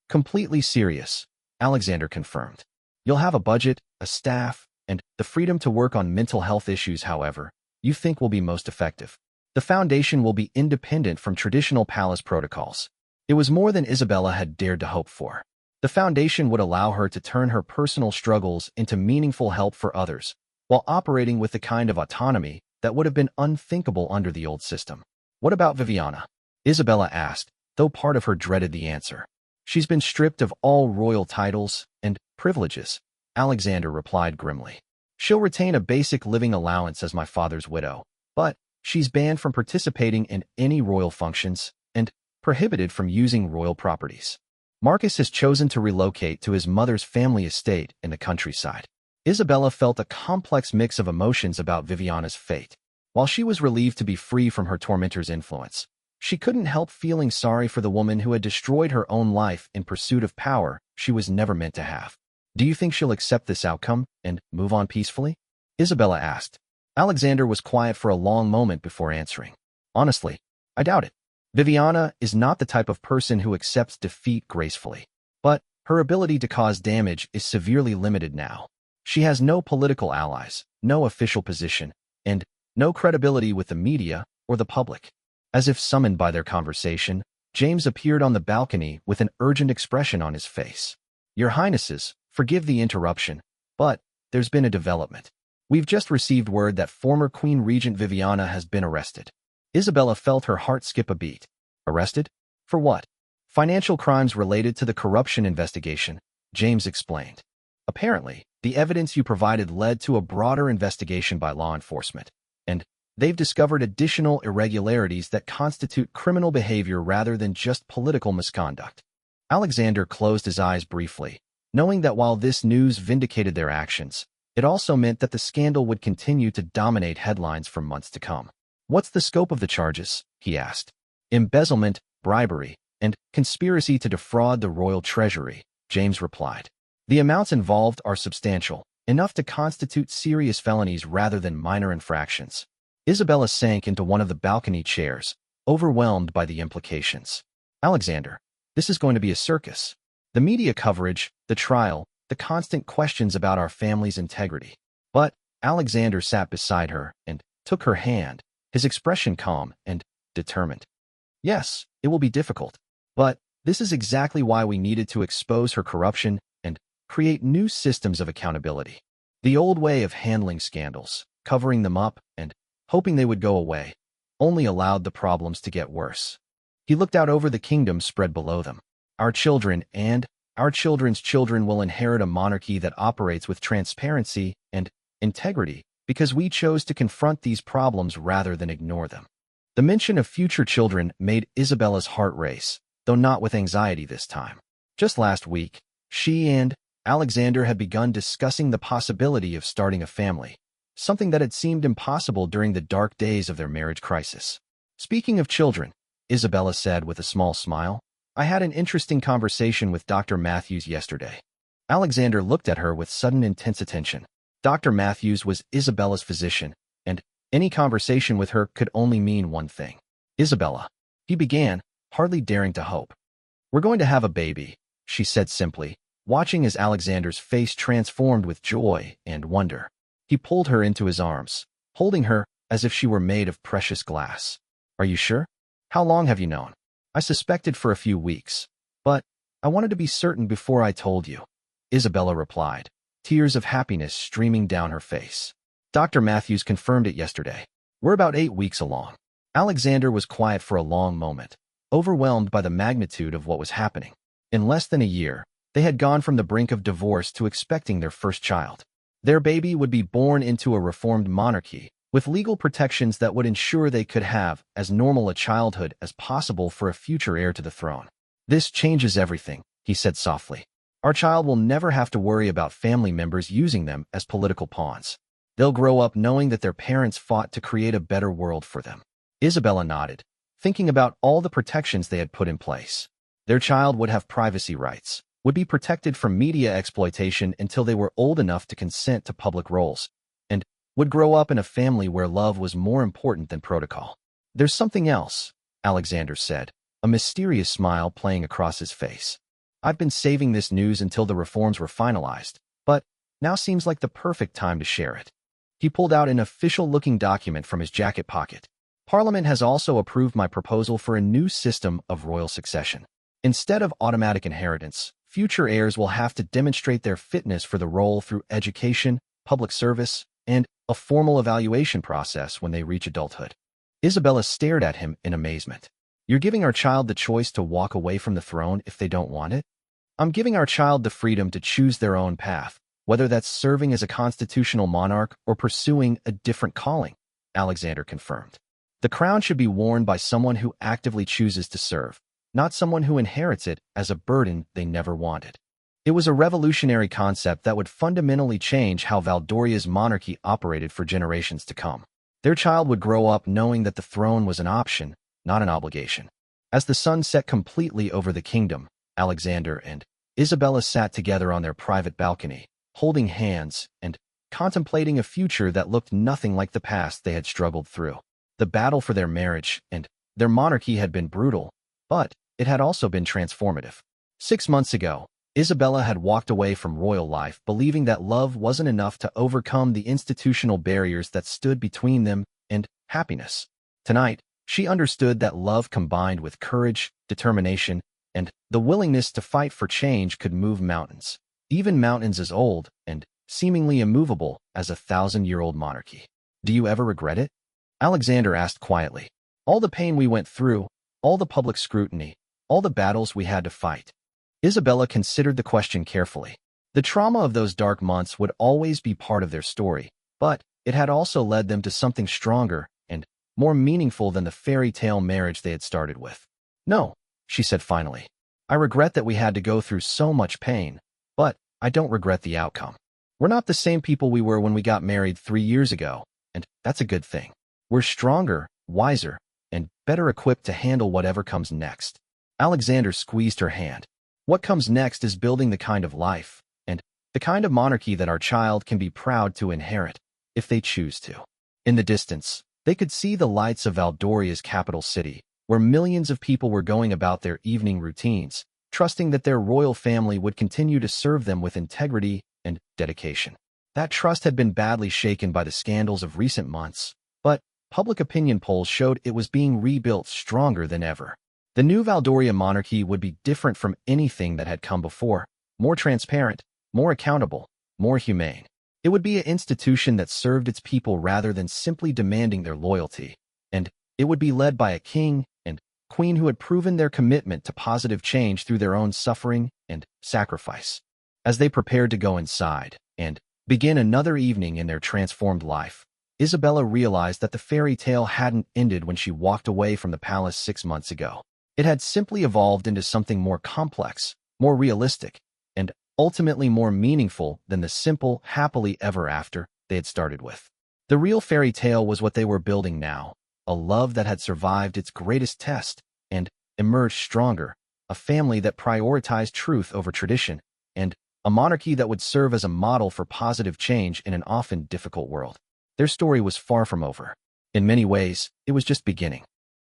"Completely serious," Alexander confirmed. "You'll have a budget, a staff, and the freedom to work on mental health issues however you think will be most effective. The foundation will be independent from traditional palace protocols." It was more than Isabella had dared to hope for. The foundation would allow her to turn her personal struggles into meaningful help for others, while operating with the kind of autonomy that would have been unthinkable under the old system. "What about Viviana?" Isabella asked, though part of her dreaded the answer. "She's been stripped of all royal titles and privileges," Alexander replied grimly. "She'll retain a basic living allowance as my father's widow, but she's banned from participating in any royal functions and prohibited from using royal properties. Marcus has chosen to relocate to his mother's family estate in the countryside." Isabella felt a complex mix of emotions about Viviana's fate. While she was relieved to be free from her tormentor's influence, she couldn't help feeling sorry for the woman who had destroyed her own life in pursuit of power she was never meant to have. "Do you think she'll accept this outcome and move on peacefully?" Isabella asked. Alexander was quiet for a long moment before answering. "Honestly, I doubt it. Viviana is not the type of person who accepts defeat gracefully. But her ability to cause damage is severely limited now. She has no political allies, no official position, and no credibility with the media or the public." As if summoned by their conversation, James appeared on the balcony with an urgent expression on his face. "Your Highnesses, forgive the interruption, but there's been a development. We've just received word that former Queen Regent Viviana has been arrested." Isabella felt her heart skip a beat. "Arrested? For what?" "Financial crimes related to the corruption investigation," James explained. "Apparently, the evidence you provided led to a broader investigation by law enforcement, and they've discovered additional irregularities that constitute criminal behavior rather than just political misconduct." Alexander closed his eyes briefly, knowing that while this news vindicated their actions, it also meant that the scandal would continue to dominate headlines for months to come. "What's the scope of the charges?" he asked. "Embezzlement, bribery, and conspiracy to defraud the royal treasury," James replied. "The amounts involved are substantial, enough to constitute serious felonies rather than minor infractions." Isabella sank into one of the balcony chairs, overwhelmed by the implications. "Alexander, this is going to be a circus. The media coverage, the trial, the constant questions about our family's integrity." But Alexander sat beside her and took her hand, his expression calm and determined. "Yes, it will be difficult, but this is exactly why we needed to expose her corruption and create new systems of accountability. The old way of handling scandals, covering them up and hoping they would go away, only allowed the problems to get worse." He looked out over the kingdom spread below them. "Our children and our children's children will inherit a monarchy that operates with transparency and integrity because we chose to confront these problems rather than ignore them." The mention of future children made Isabella's heart race, though not with anxiety this time. Just last week, she and Alexander had begun discussing the possibility of starting a family, something that had seemed impossible during the dark days of their marriage crisis. "Speaking of children," Isabella said with a small smile, "I had an interesting conversation with Dr. Matthews yesterday." Alexander looked at her with sudden intense attention. Dr. Matthews was Isabella's physician, and any conversation with her could only mean one thing. "Isabella," he began, hardly daring to hope. "We're going to have a baby," she said simply, watching as Alexander's face transformed with joy and wonder. He pulled her into his arms, holding her as if she were made of precious glass. Are you sure? How long have you known? I suspected for a few weeks, but I wanted to be certain before I told you, Isabella replied, tears of happiness streaming down her face. Dr. Matthews confirmed it yesterday. We're about 8 weeks along. Alexander was quiet for a long moment, overwhelmed by the magnitude of what was happening. In less than a year, they had gone from the brink of divorce to expecting their first child. Their baby would be born into a reformed monarchy, with legal protections that would ensure they could have as normal a childhood as possible for a future heir to the throne. This changes everything, he said softly. Our child will never have to worry about family members using them as political pawns. They'll grow up knowing that their parents fought to create a better world for them. Isabella nodded, thinking about all the protections they had put in place. Their child would have privacy rights, would be protected from media exploitation until they were old enough to consent to public roles, and would grow up in a family where love was more important than protocol. There's something else, Alexander said, a mysterious smile playing across his face. I've been saving this news until the reforms were finalized, but now seems like the perfect time to share it. He pulled out an official-looking document from his jacket pocket. Parliament has also approved my proposal for a new system of royal succession. Instead of automatic inheritance, future heirs will have to demonstrate their fitness for the role through education, public service, and a formal evaluation process when they reach adulthood. Isabella stared at him in amazement. You're giving our child the choice to walk away from the throne if they don't want it? I'm giving our child the freedom to choose their own path, whether that's serving as a constitutional monarch or pursuing a different calling, Alexander confirmed. The crown should be worn by someone who actively chooses to serve, not someone who inherits it as a burden they never wanted. It was a revolutionary concept that would fundamentally change how Valdoria's monarchy operated for generations to come. Their child would grow up knowing that the throne was an option, not an obligation. As the sun set completely over the kingdom, Alexander and Isabella sat together on their private balcony, holding hands and contemplating a future that looked nothing like the past they had struggled through. The battle for their marriage and their monarchy had been brutal, but it had also been transformative. 6 months ago, Isabella had walked away from royal life believing that love wasn't enough to overcome the institutional barriers that stood between them and happiness. Tonight, she understood that love combined with courage, determination, and the willingness to fight for change could move mountains, even mountains as old and seemingly immovable as a 1,000-year-old monarchy. Do you ever regret it? Alexander asked quietly. All the pain we went through, all the public scrutiny, all the battles we had to fight. Isabella considered the question carefully. The trauma of those dark months would always be part of their story, but it had also led them to something stronger and more meaningful than the fairy tale marriage they had started with. No, she said finally. I regret that we had to go through so much pain, but I don't regret the outcome. We're not the same people we were when we got married 3 years ago, and that's a good thing. We're stronger, wiser, and better equipped to handle whatever comes next. Alexander squeezed her hand. What comes next is building the kind of life and the kind of monarchy that our child can be proud to inherit, if they choose to. In the distance, they could see the lights of Valdoria's capital city, where millions of people were going about their evening routines, trusting that their royal family would continue to serve them with integrity and dedication. That trust had been badly shaken by the scandals of recent months, but public opinion polls showed it was being rebuilt stronger than ever. The new Valdoria monarchy would be different from anything that had come before, more transparent, more accountable, more humane. It would be an institution that served its people rather than simply demanding their loyalty, and it would be led by a king and queen who had proven their commitment to positive change through their own suffering and sacrifice. As they prepared to go inside and begin another evening in their transformed life, Isabella realized that the fairy tale hadn't ended when she walked away from the palace 6 months ago. It had simply evolved into something more complex, more realistic, and ultimately more meaningful than the simple, happily ever after they had started with. The real fairy tale was what they were building now, a love that had survived its greatest test and emerged stronger, a family that prioritized truth over tradition, and a monarchy that would serve as a model for positive change in an often difficult world. Their story was far from over. In many ways, it was just beginning.